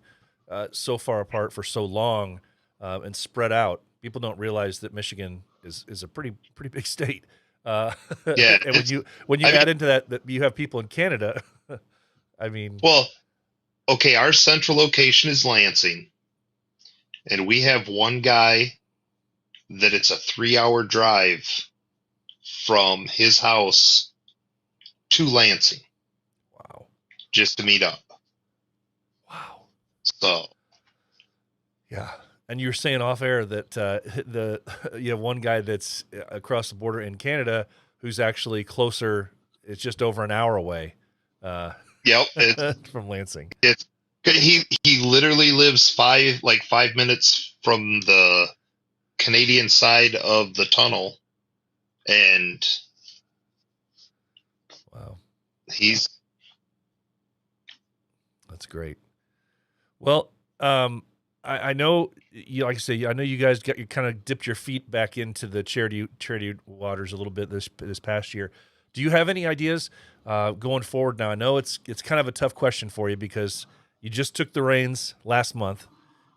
so far apart for so long and spread out. People don't realize that Michigan is a pretty big state. Yeah, and when you add into that you have people in Canada, I mean, well, okay, our central location is Lansing, and we have one guy that it's a 3-hour drive from his house to Lansing Wow. just to meet up. Wow. So Yeah. And you were saying off air that you have one guy that's across the border in Canada who's actually closer. It's just over an hour away yep, it's from Lansing. he literally lives 5 minutes from the Canadian side of the tunnel, and Wow. That's great. Well, I know you, like I say, I know you guys you kind of dipped your feet back into the charity waters a little bit this past year. Do you have any ideas going forward? Now I know it's kind of a tough question for you because you just took the reins last month.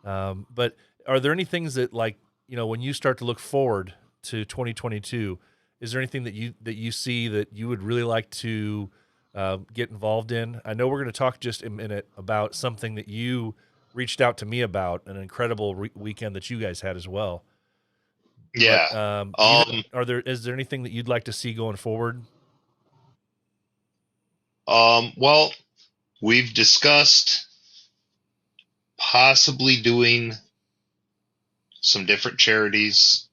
But are there any things that, like, when you start to look forward to 2022, is there anything that you see that you would really like to get involved in? I know we're going to talk just a minute about something that you reached out to me about, an incredible weekend that you guys had as well. yeah. But is there anything that you'd like to see going forward? Well, we've discussed possibly doing some different charities.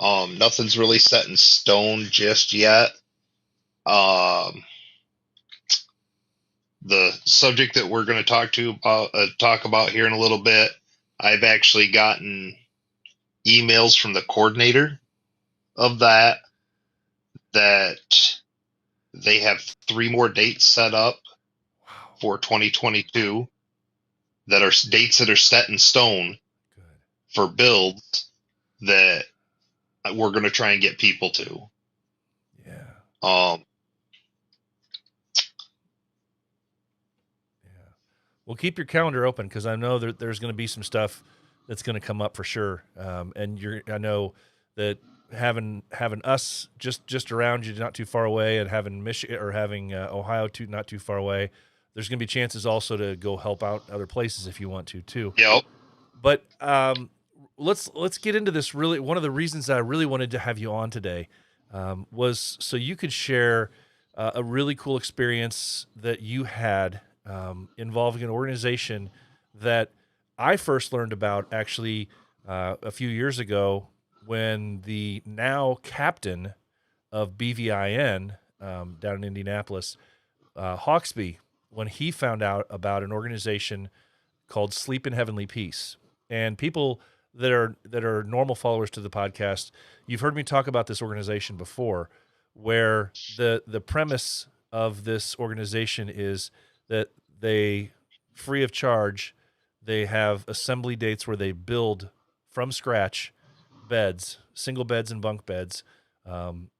Nothing's really set in stone just yet. The subject that we're going to talk about here in a little bit, I've actually gotten emails from the coordinator of that they have 3 more dates set up for 2022 that are dates that are set in stone. Good. For builds that we're going to try and get people to. Yeah. Well, keep your calendar open because I know there's going to be some stuff that's going to come up for sure. And I know that having us just around you, not too far away, and having Michigan or having Ohio not too far away, there's going to be chances also to go help out other places if you want to too. Yep. But let's get into this. Really, one of the reasons that I really wanted to have you on today was so you could share a really cool experience that you had involving an organization that I first learned about actually a few years ago when the now captain of BVIN down in Indianapolis, Hawksby, when he found out about an organization called Sleep in Heavenly Peace. And people that are normal followers to the podcast, you've heard me talk about this organization before, where the premise of this organization is that they, free of charge, they have assembly dates where they build from scratch beds, single beds and bunk beds,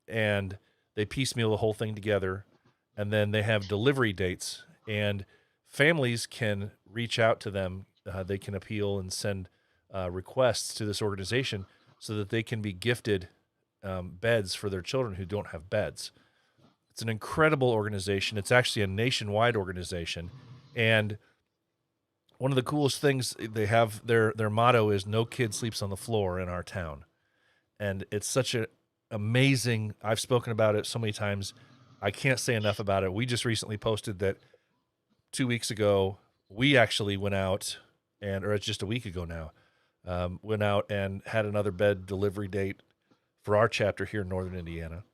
and they piecemeal the whole thing together, and then they have delivery dates, and families can reach out to them. They can appeal and send requests to this organization so that they can be gifted beds for their children who don't have beds. It's an incredible organization. It's actually a nationwide organization. And one of the coolest things they have, their motto is "No kid sleeps on the floor in our town." And it's such an amazing, I've spoken about it so many times, I can't say enough about it. We just recently posted that 2 weeks ago, we actually went out, or it's just a week ago now, went out and had another bed delivery date for our chapter here in Northern Indiana.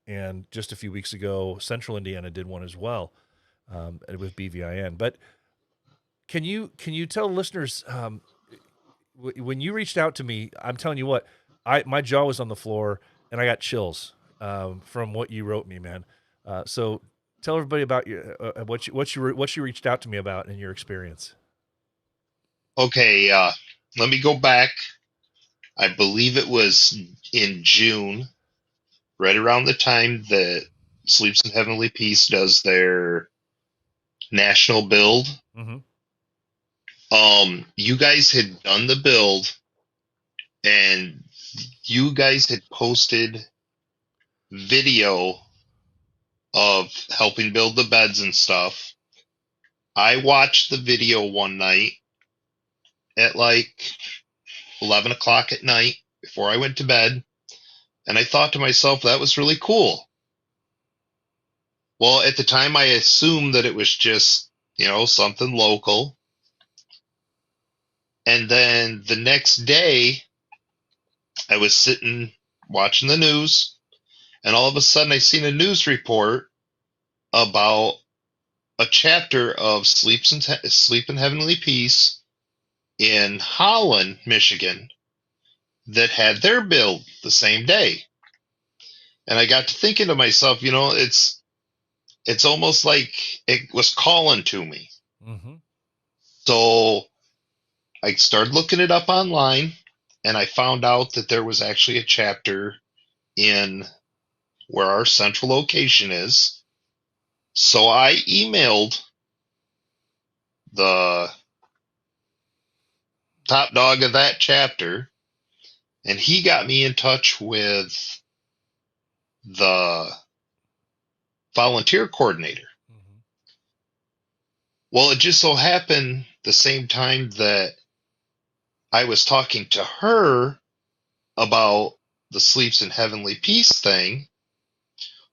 And just a few weeks ago, Central Indiana did one as well with BVIN. But can you tell listeners, when you reached out to me, I'm telling you what, my jaw was on the floor and I got chills from what you wrote me, man. So tell everybody about what you reached out to me about in your experience. Okay, let me go back. I believe it was in June, right around the time that Sleeps in Heavenly Peace does their national build. Mm-hmm. You guys had done the build, and you guys had posted video of helping build the beds and stuff. I watched the video one night at like 11 o'clock at night before I went to bed. And I thought to myself, that was really cool. Well, at the time, I assumed that it was just, something local. And then the next day, I was sitting watching the news, and all of a sudden I seen a news report about a chapter of Sleep in Heavenly Peace in Holland, Michigan, that had their build the same day. And I got to thinking to myself, it's almost like it was calling to me. Mm-hmm. So I started looking it up online, and I found out that there was actually a chapter in where our central location is. So I emailed the top dog of that chapter, and he got me in touch with the volunteer coordinator. Mm-hmm. Well, it just so happened the same time that I was talking to her about the Sleeps in Heavenly Peace thing,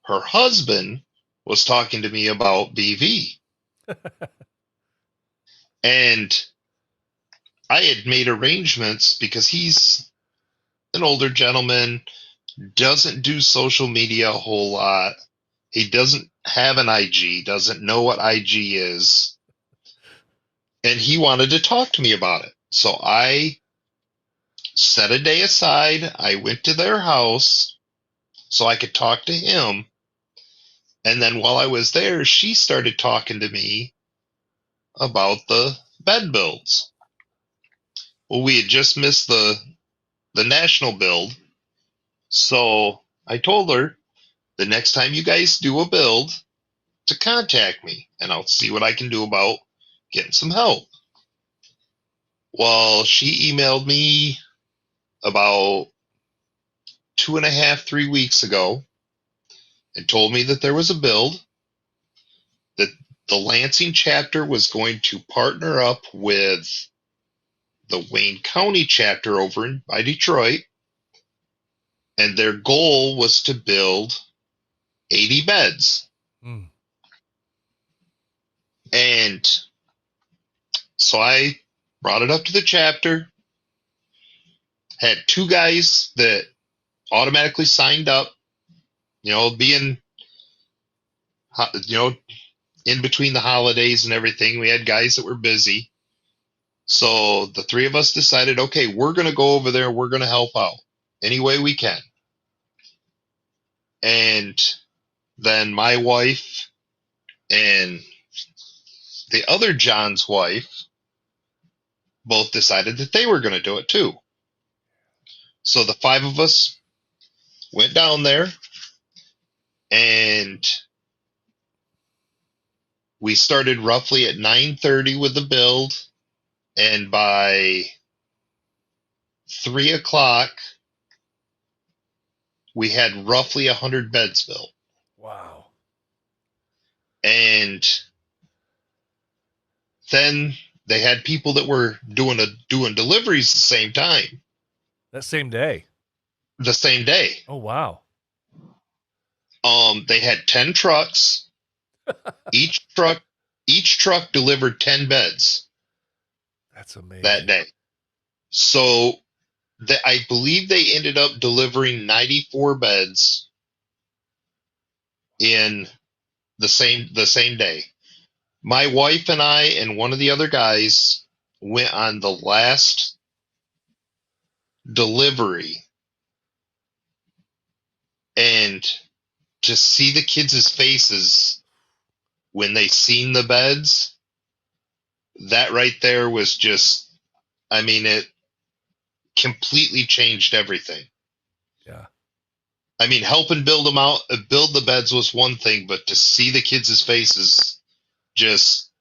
her husband was talking to me about BV. And I had made arrangements because he's an older gentleman, doesn't do social media a whole lot. He doesn't have an IG, doesn't know what IG is. And he wanted to talk to me about it. So I set a day aside. I went to their house so I could talk to him. And then while I was there, she started talking to me about the bed builds. Well, we had just missed the national build. So I told her the next time you guys do a build to contact me, and I'll see what I can do about getting some help. Well, she emailed me about 2.5, 3 weeks ago and told me that there was a build, that the Lansing chapter was going to partner up with the Wayne County chapter over by Detroit, and their goal was to build 80 beds. Mm. And so I brought it up to the chapter, had 2 guys that automatically signed up, being, in between the holidays and everything. We had guys that were busy. So the 3 of us decided, okay, we're going to go over there. We're going to help out any way we can. And then my wife and the other John's wife both decided that they were going to do it too. So the 5 of us went down there, and we started roughly at 9:30 with the build, and by 3 o'clock, we had roughly 100 beds built. Wow. And then they had people that were doing deliveries the same time. That same day. The same day. Oh, wow. They had 10 trucks. Each truck delivered 10 beds. That's amazing. That day. So I believe they ended up delivering 94 beds in the same day. My wife and I and one of the other guys went on the last delivery, and to see the kids' faces when they seen the beds, that right there was just, it completely changed everything. Yeah. Helping build the beds was one thing, but to see the kids' faces, just...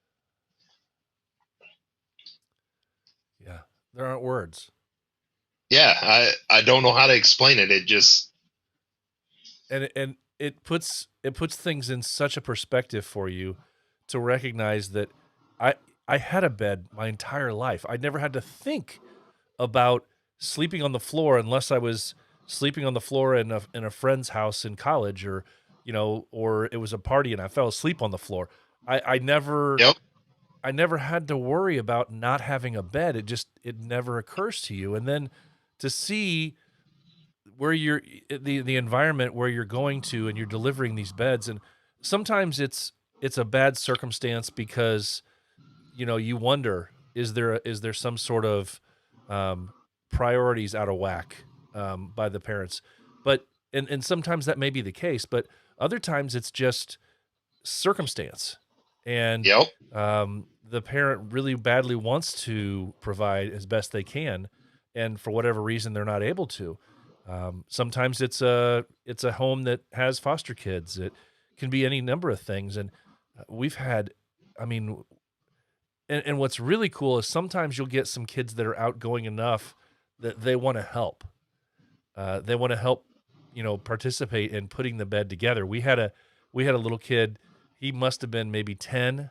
Yeah. There aren't words. Yeah, I don't know how to explain it. It just... And it puts things in such a perspective for you to recognize that I had a bed my entire life. I never had to think about sleeping on the floor unless I was sleeping on the floor in a friend's house in college, or or it was a party and I fell asleep on the floor. I never Yep. I never had to worry about not having a bed. It never occurs to you. And then to see where you're the environment where you're going to and you're delivering these beds, and sometimes it's a bad circumstance because you wonder, is there some sort of priorities out of whack by the parents, but and sometimes that may be the case, but other times it's just circumstance, and Yep. the parent really badly wants to provide as best they can, and for whatever reason they're not able to. Sometimes it's a home that has foster kids. It can be any number of things, and we've had, I mean, and what's really cool is sometimes you'll get some kids that are outgoing enough that they want to help. They want to help, participate in putting the bed together. We had a little kid. He must have been maybe 10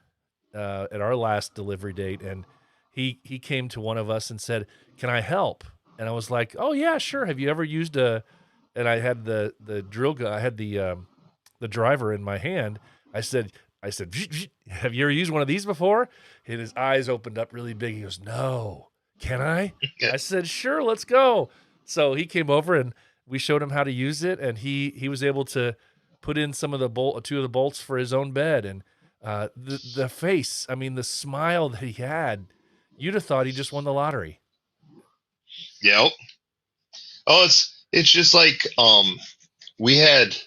at our last delivery date, and he came to one of us and said, "Can I help?" And I was like, "Oh yeah, sure. Have you ever used a?" And I had the drill gun. I had the driver in my hand. I said, "Have you ever used one of these before?" And his eyes opened up really big. He goes, "No, can I?" I said, "Sure, let's go." So he came over and we showed him how to use it, and he was able to put in some of the two of the bolts for his own bed, and the face, I mean, the smile that he had, you'd have thought he just won the lottery. Yep. Oh, it's just like we had,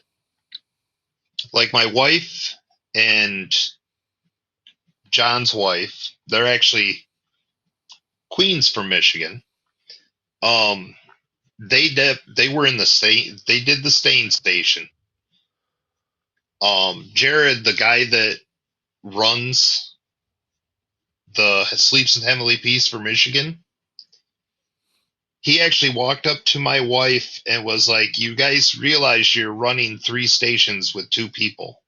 like, my wife and John's wife. They're actually Queens from Michigan. They were in the state. They did the Stain Station. Jared, the guy that runs the Sleeps in Heavenly Peace for Michigan, he actually walked up to my wife and was like, "You guys realize you're running 3 stations with 2 people."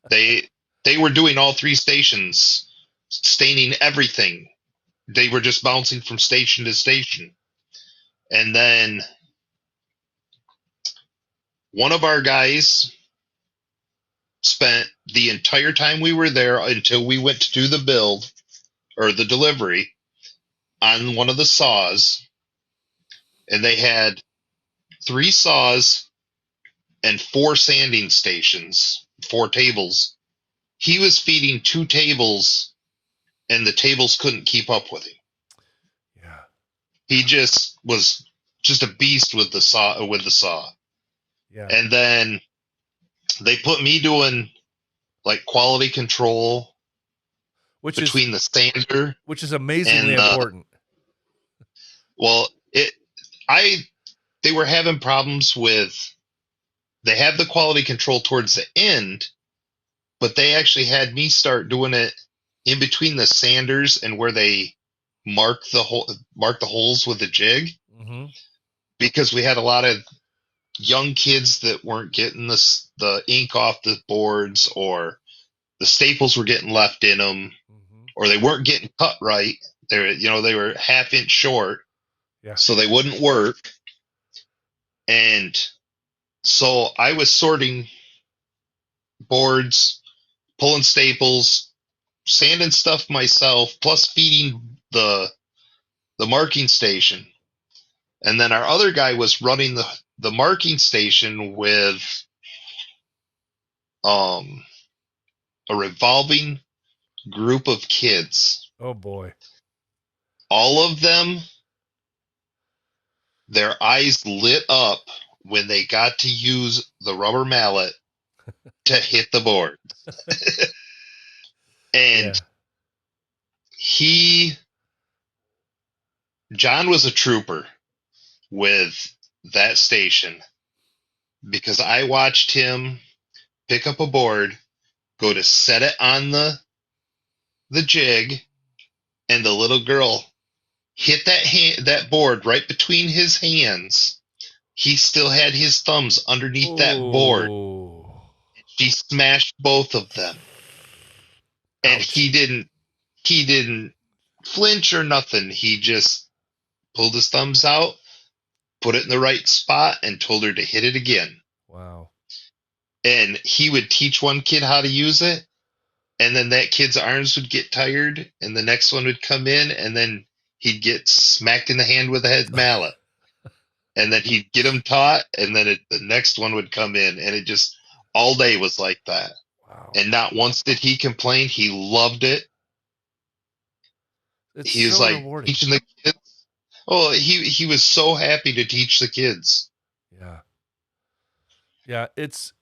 They were doing all 3 stations, staining everything. They were just bouncing from station to station. And then one of our guys spent the entire time we were there until we went to do the build or the delivery on one of the saws. And they had 3 saws and 4 sanding stations, 4 tables. He was feeding 2 tables, and the tables couldn't keep up with him. Yeah. He just was just a beast with the saw. Yeah. And then they put me doing like quality control which between the sander. Which is amazingly and, important. Well, they were having problems with. They had the quality control towards the end, but they actually had me start doing it in between the sanders and where they mark the holes with the jig, Mm-hmm. because we had a lot of young kids that weren't getting the ink off the boards, or the staples were getting left in them, Mm-hmm. or they weren't getting cut right. They were half-inch short, Yeah. so they wouldn't work. And so I was sorting boards, pulling staples, sanding stuff myself, plus feeding the marking station. And then our other guy was running the marking station with a revolving group of kids. Oh boy. All of them, their eyes lit up when they got to use the rubber mallet to hit the board. And John was a trooper with that station, because I watched him pick up a board, go to set it on the jig, and the little girl hit that board right between his hands. He still had his thumbs underneath that board. She smashed both of them. And Ouch. he didn't flinch or nothing. He just pulled his thumbs out, put it in the right spot, and told her to hit it again. Wow. And he would teach one kid how to use it, and then that kid's arms would get tired, and the next one would come in, and then he'd get smacked in the hand with a head mallet. And then he'd get him taught, and then the next one would come in, and it just all day was like that. Wow. And not once did he complain. He loved it. It's He was so like rewarding. teaching the kids. Oh, he was so happy to teach the kids. Yeah. Yeah, it's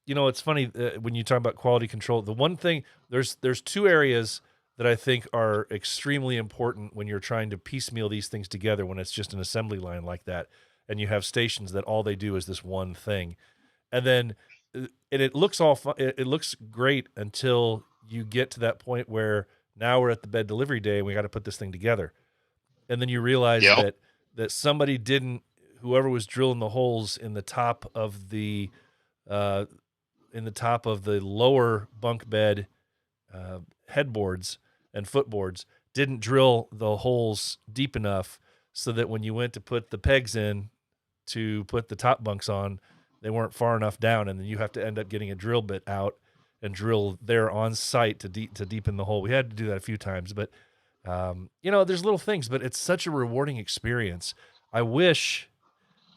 it's funny when you talk about quality control. The one thing there's two areas that I think are extremely important when you're trying to piecemeal these things together when it's just an assembly line like that, and you have stations that all they do is this one thing, and then it looks it looks great until you get to that point where now we're at the bed delivery day and we got to put this thing together, and then you realize Yep. that somebody whoever was drilling the holes in the top of the lower bunk bed headboards and footboards didn't drill the holes deep enough so that when you went to put the pegs in to put the top bunks on, they weren't far enough down, and then you have to end up getting a drill bit out and drill there on site to deepen the hole. We had to do that a few times, but there's little things, but it's such a rewarding experience. I wish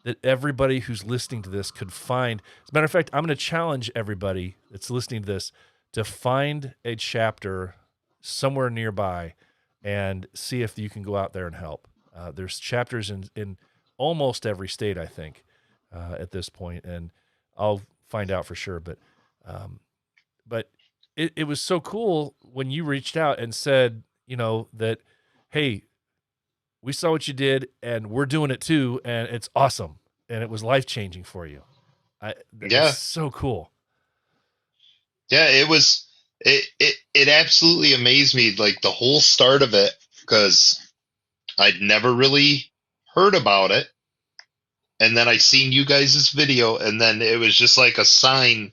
that everybody who's listening to this could find. As a matter of fact, I'm going to challenge everybody that's listening to this to find a chapter somewhere nearby and see if you can go out there and help. There's chapters in almost every state, I think, at this point, and I'll find out for sure. But it was so cool when you reached out and said, that, hey, we saw what you did and we're doing it too. And it's awesome. And it was life-changing for you. Yeah. It's so cool. Yeah, it absolutely amazed me, like the whole start of it, because I'd never really heard about it. And then I seen you guys' video, and then it was just like a sign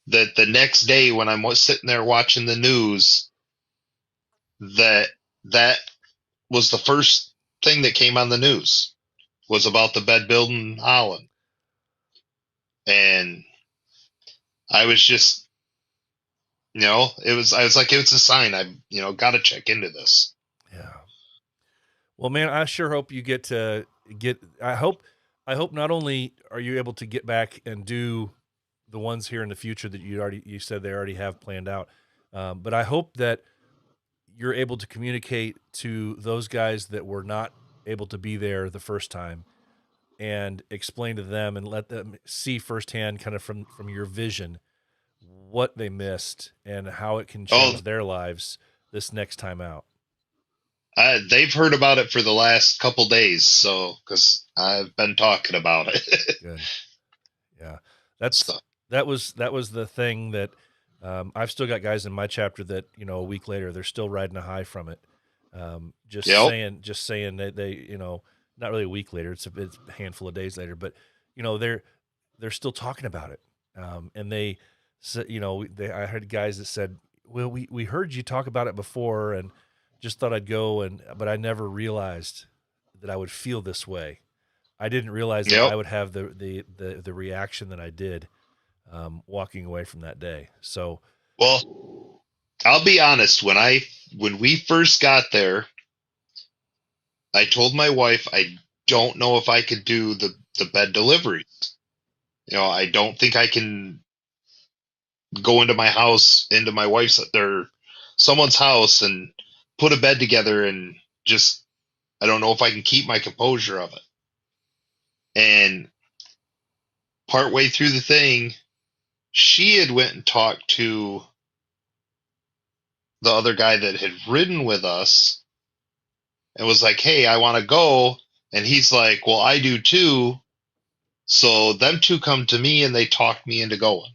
that the next day when I'm sitting there watching the news, that was the first thing that came on the news was about the bed building in Holland. And I was just, I was like, it's a sign. I, got to check into this. Yeah. Well, man, I sure hope you I hope not only are you able to get back and do the ones here in the future that you said they already have planned out, but I hope that you're able to communicate to those guys that were not able to be there the first time and explain to them and let them see firsthand kind of from your vision what they missed and how it can change their lives this next time out. They've heard about it for the last couple days, because I've been talking about it. Good. Yeah. That was the thing that I've still got guys in my chapter that, a week later, they're still riding a high from it. Just saying that they, not really a week later, it's a handful of days later, but they're still talking about it. And they said, I heard guys that said, well, we heard you talk about it before and just thought I'd go, but I never realized that I would feel this way. I didn't realize that I would have the reaction that I did walking away from that day. So, well, I'll be honest. When we first got there, I told my wife I don't know if I could do the bed deliveries. I don't think I can go into my house, into my wife's or someone's house, and put a bed together, and just I don't know if I can keep my composure of it. And partway through the thing, she had went and talked to the other guy that had ridden with us and was like, hey, I want to go. And he's like, well, I do too. So them two come to me and they talked me into going.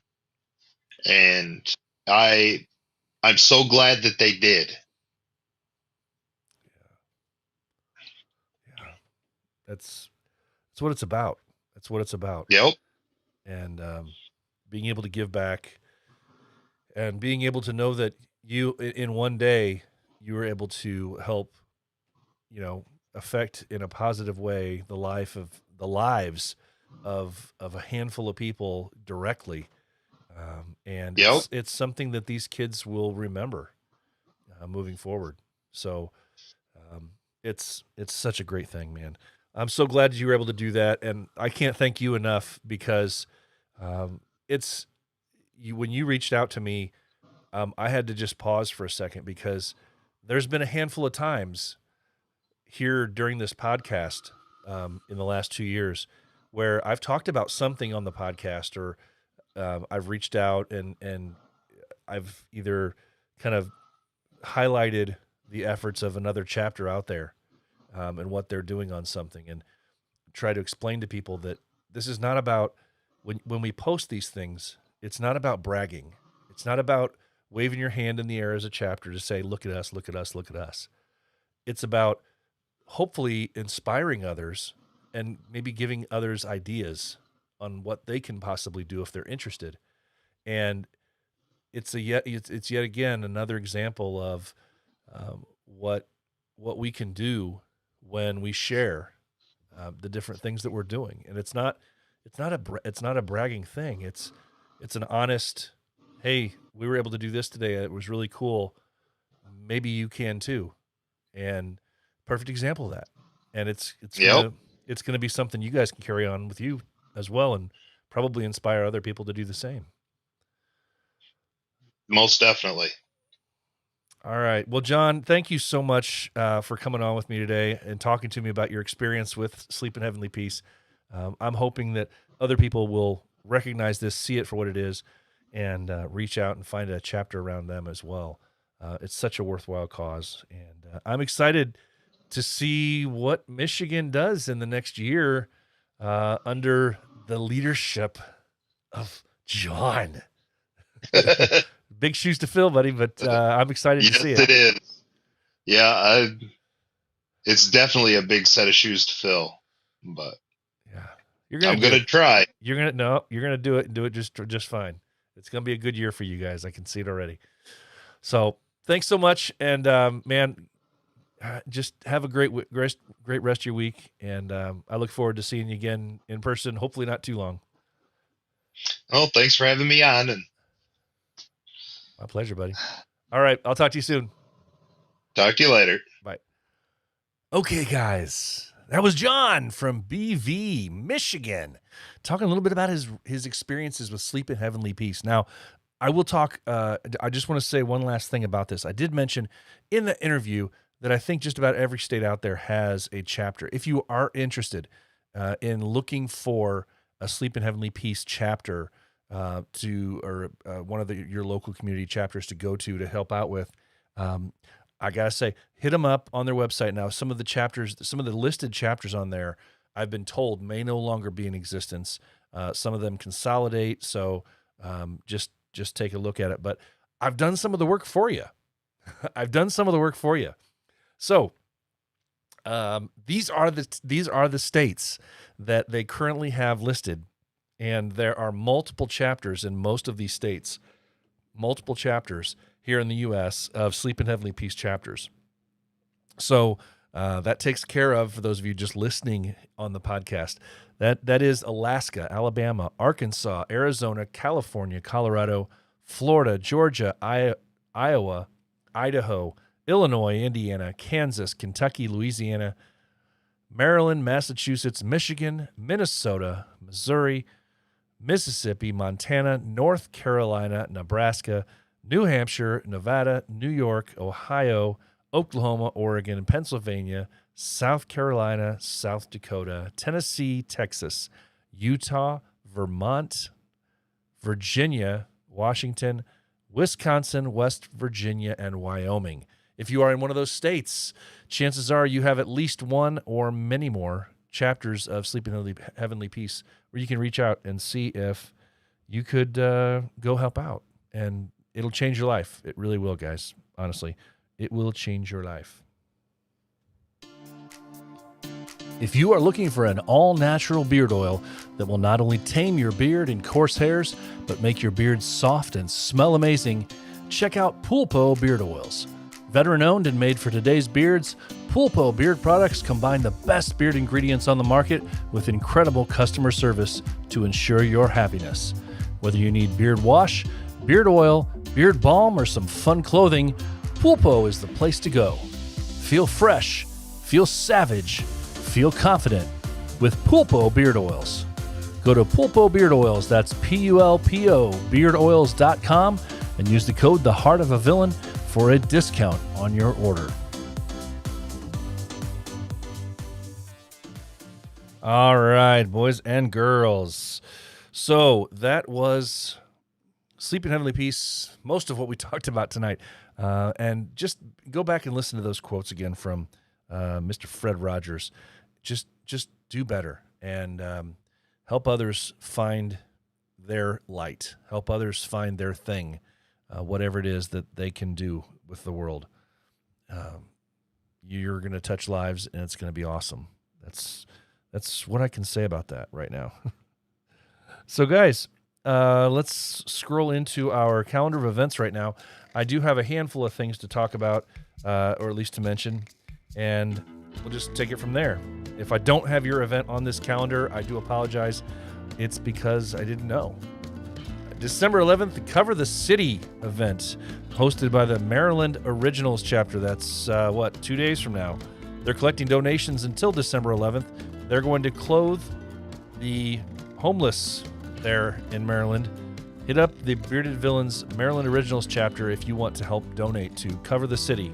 And I'm so glad that they did. Yeah. That's what it's about. That's what it's about. Yep. And being able to give back and being able to know that you, in one day, you were able to help, affect in a positive way the lives of a handful of people directly. And Yep. it's something that these kids will remember moving forward. So it's such a great thing, man. I'm so glad you were able to do that, and I can't thank you enough because it's when you reached out to me, I had to just pause for a second because there's been a handful of times here during this podcast in the last 2 years where I've talked about something on the podcast, or I've reached out and I've either kind of highlighted the efforts of another chapter out there and what they're doing on something, and try to explain to people that this is not about when we post these things, it's not about bragging. It's not about waving your hand in the air as a chapter to say, look at us, look at us, look at us. It's about hopefully inspiring others and maybe giving others ideas on what they can possibly do if they're interested. And it's yet again another example of what we can do when we share the different things that we're doing. And it's not a bragging thing. It's an honest, hey, we were able to do this today. It was really cool. Maybe you can too. And perfect example of that. And it's gonna be something you guys can carry on with you as well, and probably inspire other people to do the same. Most definitely. All right. Well, John, thank you so much for coming on with me today and talking to me about your experience with Sleep in Heavenly Peace. I'm hoping that other people will recognize this, see it for what it is, and reach out and find a chapter around them as well. It's such a worthwhile cause, and I'm excited to see what Michigan does in the next year under the leadership of John. Big shoes to fill, buddy, but I'm excited to see it. Yes, it is. Yeah, it's definitely a big set of shoes to fill, but yeah, I'm gonna try. You're gonna do it and do it just fine. It's gonna be a good year for you guys. I can see it already. So thanks so much, and man, just have a great rest of your week, and I look forward to seeing you again in person. Hopefully, not too long. Oh, thanks for having me on, and my pleasure, buddy. All right, I'll talk to you soon. Talk to you later. Bye. Okay, guys, that was John from BV, Michigan, talking a little bit about his experiences with Sleep in Heavenly Peace. Now, I will talk. I just want to say one last thing about this. I did mention in the interview that I think just about every state out there has a chapter. If you are interested in looking for a Sleep in Heavenly Peace chapter one of your local community chapters to go to help out with, I gotta say, hit them up on their website now. Some of the listed chapters on there, I've been told, may no longer be in existence. Some of them consolidate, so just take a look at it. But I've done some of the work for you. So these are the states that they currently have listed, and there are multiple chapters in most of these states, multiple chapters here in the U.S. of Sleep in Heavenly Peace chapters. So that takes care of, for those of you just listening on the podcast, that is Alaska, Alabama, Arkansas, Arizona, California, Colorado, Florida, Georgia, Iowa, Idaho, Illinois, Indiana, Kansas, Kentucky, Louisiana, Maryland, Massachusetts, Michigan, Minnesota, Missouri, Mississippi, Montana, North Carolina, Nebraska, New Hampshire, Nevada, New York, Ohio, Oklahoma, Oregon, Pennsylvania, South Carolina, South Dakota, Tennessee, Texas, Utah, Vermont, Virginia, Washington, Wisconsin, West Virginia, and Wyoming. If you are in one of those states, chances are you have at least one or many more chapters of Sleep in Heavenly Peace where you can reach out and see if you could go help out. And it'll change your life. It really will, guys. Honestly, it will change your life. If you are looking for an all-natural beard oil that will not only tame your beard and coarse hairs, but make your beard soft and smell amazing, check out Pulpo Beard Oils. Veteran-owned and made for today's beards, Pulpo Beard Products combine the best beard ingredients on the market with incredible customer service to ensure your happiness. Whether you need beard wash, beard oil, beard balm, or some fun clothing, Pulpo is the place to go. Feel fresh, feel savage, feel confident with Pulpo Beard Oils. Go to Pulpo Beard Oils, that's Pulpo beardoils.com, and use the code The Heart of a Villain for a discount on your order. All right, boys and girls. So that was Sleep in Heavenly Peace, most of what we talked about tonight. And just go back and listen to those quotes again from Mr. Fred Rogers. Just do better and help others find their light. Help others find their thing, whatever it is that they can do with the world. You're going to touch lives, and it's going to be awesome. That's what I can say about that right now. So, guys, let's scroll into our calendar of events right now. I do have a handful of things to talk about, or at least to mention, and we'll just take it from there. If I don't have your event on this calendar, I do apologize. It's because I didn't know. December 11th, the Cover the City event, hosted by the Maryland Originals chapter. That's, 2 days from now. They're collecting donations until December 11th. They're going to clothe the homeless there in Maryland. Hit up the Bearded Villains Maryland Originals chapter if you want to help donate to Cover the City.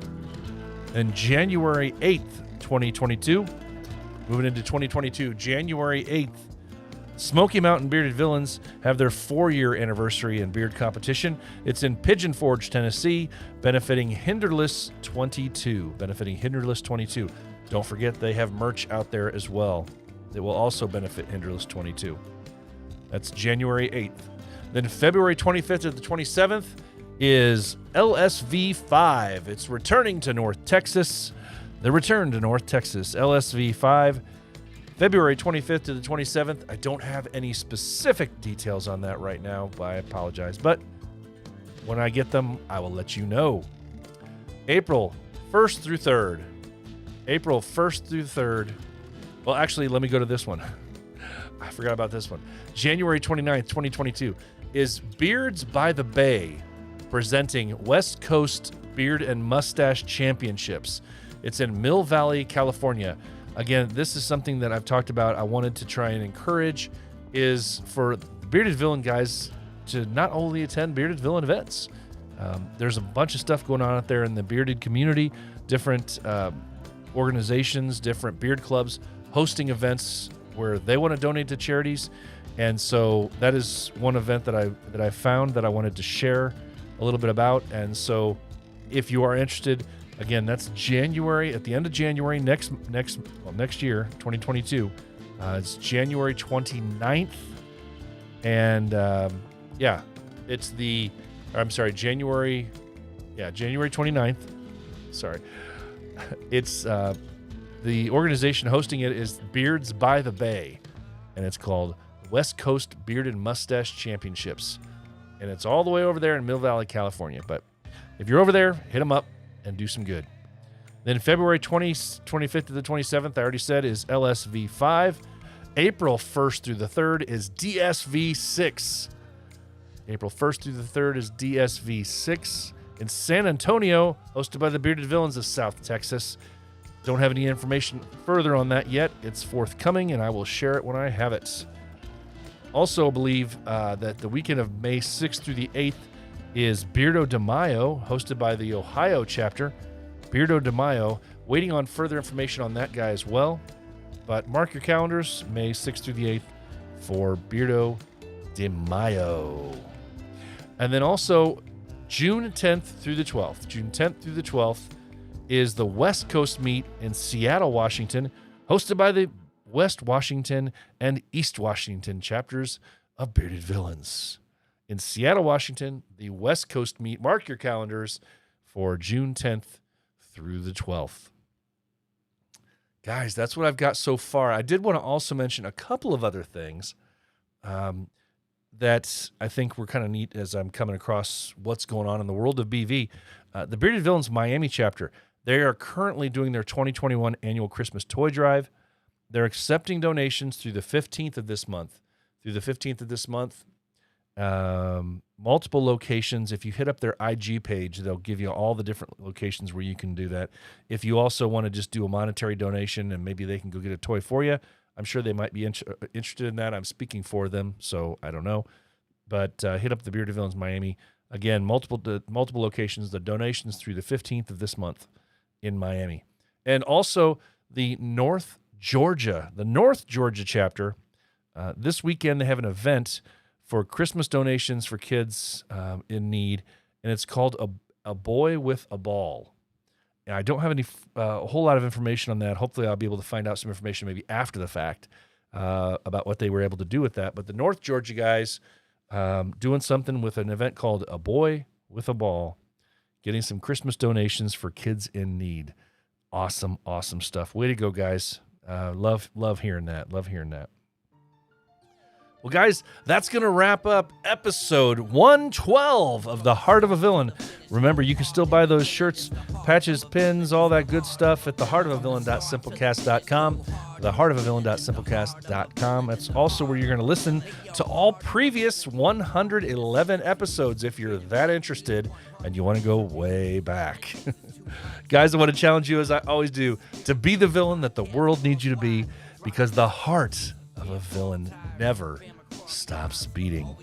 And January 8th, 2022, moving into 2022, January 8th, Smoky Mountain Bearded Villains have their 4-year anniversary in beard competition. It's in Pigeon Forge, Tennessee, benefiting Hinderless 22. Don't forget they have merch out there as well that will also benefit Hinderless 22. That's January 8th. Then February 25th to the 27th is LSV5. It's returning to North Texas. The return to North Texas, LSV5. February 25th to the 27th. I don't have any specific details on that right now, but I apologize. But when I get them, I will let you know. April 1st through 3rd. April 1st through 3rd. Well, actually, let me go to this one. I forgot about this one. January 29th, 2022 is Beards by the Bay presenting West Coast Beard and Mustache Championships. It's in Mill Valley, California. Again, this is something that I've talked about. I wanted to try and encourage is for the Bearded Villain guys to not only attend Bearded Villain events. There's a bunch of stuff going on out there in the bearded community, different organizations, different beard clubs hosting events where they want to donate to charities. And so that is one event that I found that I wanted to share a little bit about. And so if you are interested, again, that's January, at the end of January, next year, 2022. It's January 29th. And it's January 29th. Sorry. It's the organization hosting it is Beards by the Bay, and it's called West Coast Beard and Mustache Championships. And it's all the way over there in Mill Valley, California. But if you're over there, hit them up and do some good. Then February 25th to the 27th, I already said, is LSV5. April 1st through the 3rd is DSV6. April 1st through the 3rd is DSV6 in San Antonio, hosted by the Bearded Villains of South Texas. Don't have any information further on that yet. It's forthcoming, and I will share it when I have it. Also believe that the weekend of May 6th through the 8th is Beardo de Mayo, hosted by the Ohio chapter. Beardo de Mayo, waiting on further information on that guy as well. But mark your calendars, May 6th through the 8th for Beardo de Mayo. And then also June 10th through the 12th. June 10th through the 12th is the West Coast Meet in Seattle, Washington, hosted by the West Washington and East Washington chapters of Bearded Villains. In Seattle, Washington, the West Coast Meet. Mark your calendars for June 10th through the 12th. Guys, that's what I've got so far. I did want to also mention a couple of other things. that I think were kind of neat as I'm coming across what's going on in the world of BV. The Bearded Villains Miami chapter, they are currently doing their 2021 annual Christmas toy drive. They're accepting donations through the 15th of this month. Multiple locations. If you hit up their IG page, they'll give you all the different locations where you can do that. If you also want to just do a monetary donation and maybe they can go get a toy for you, I'm sure they might be interested in that. I'm speaking for them, so I don't know. But hit up the Bearded Villains Miami. Again, multiple locations. The donations through the 15th of this month in Miami. And also the North Georgia chapter. This weekend they have an event for Christmas donations for kids in need, and it's called A Boy with a Ball. And I don't have a whole lot of information on that. Hopefully I'll be able to find out some information maybe after the fact about what they were able to do with that. But the North Georgia guys doing something with an event called A Boy with a Ball, getting some Christmas donations for kids in need. Awesome, awesome stuff. Way to go, guys. Love hearing that. Love hearing that. Well, guys, that's going to wrap up episode 112 of The Heart of a Villain. Remember, you can still buy those shirts, patches, pins, all that good stuff at theheartofavillain.simplecast.com, theheartofavillain.simplecast.com. That's also where you're going to listen to all previous 111 episodes if you're that interested and you want to go way back. Guys, I want to challenge you, as I always do, to be the villain that the world needs you to be, because the heart of a villain never stops beating.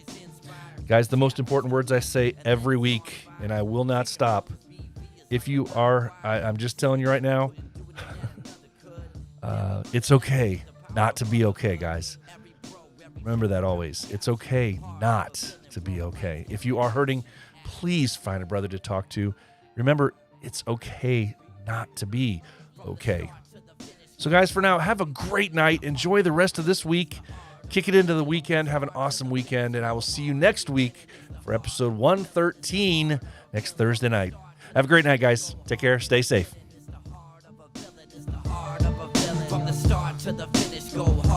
Guys, the most important words I say every week, and I will not stop. If you are, I'm just telling you right now, it's okay not to be okay, guys. Remember that always. It's okay not to be okay. If you are hurting, please find a brother to talk to. Remember, it's okay not to be okay. So, guys, for now, have a great night. Enjoy the rest of this week. Kick it into the weekend. Have an awesome weekend. And I will see you next week for episode 113 next Thursday night. Have a great night, guys. Take care. Stay safe. From the start to the finish, go hard.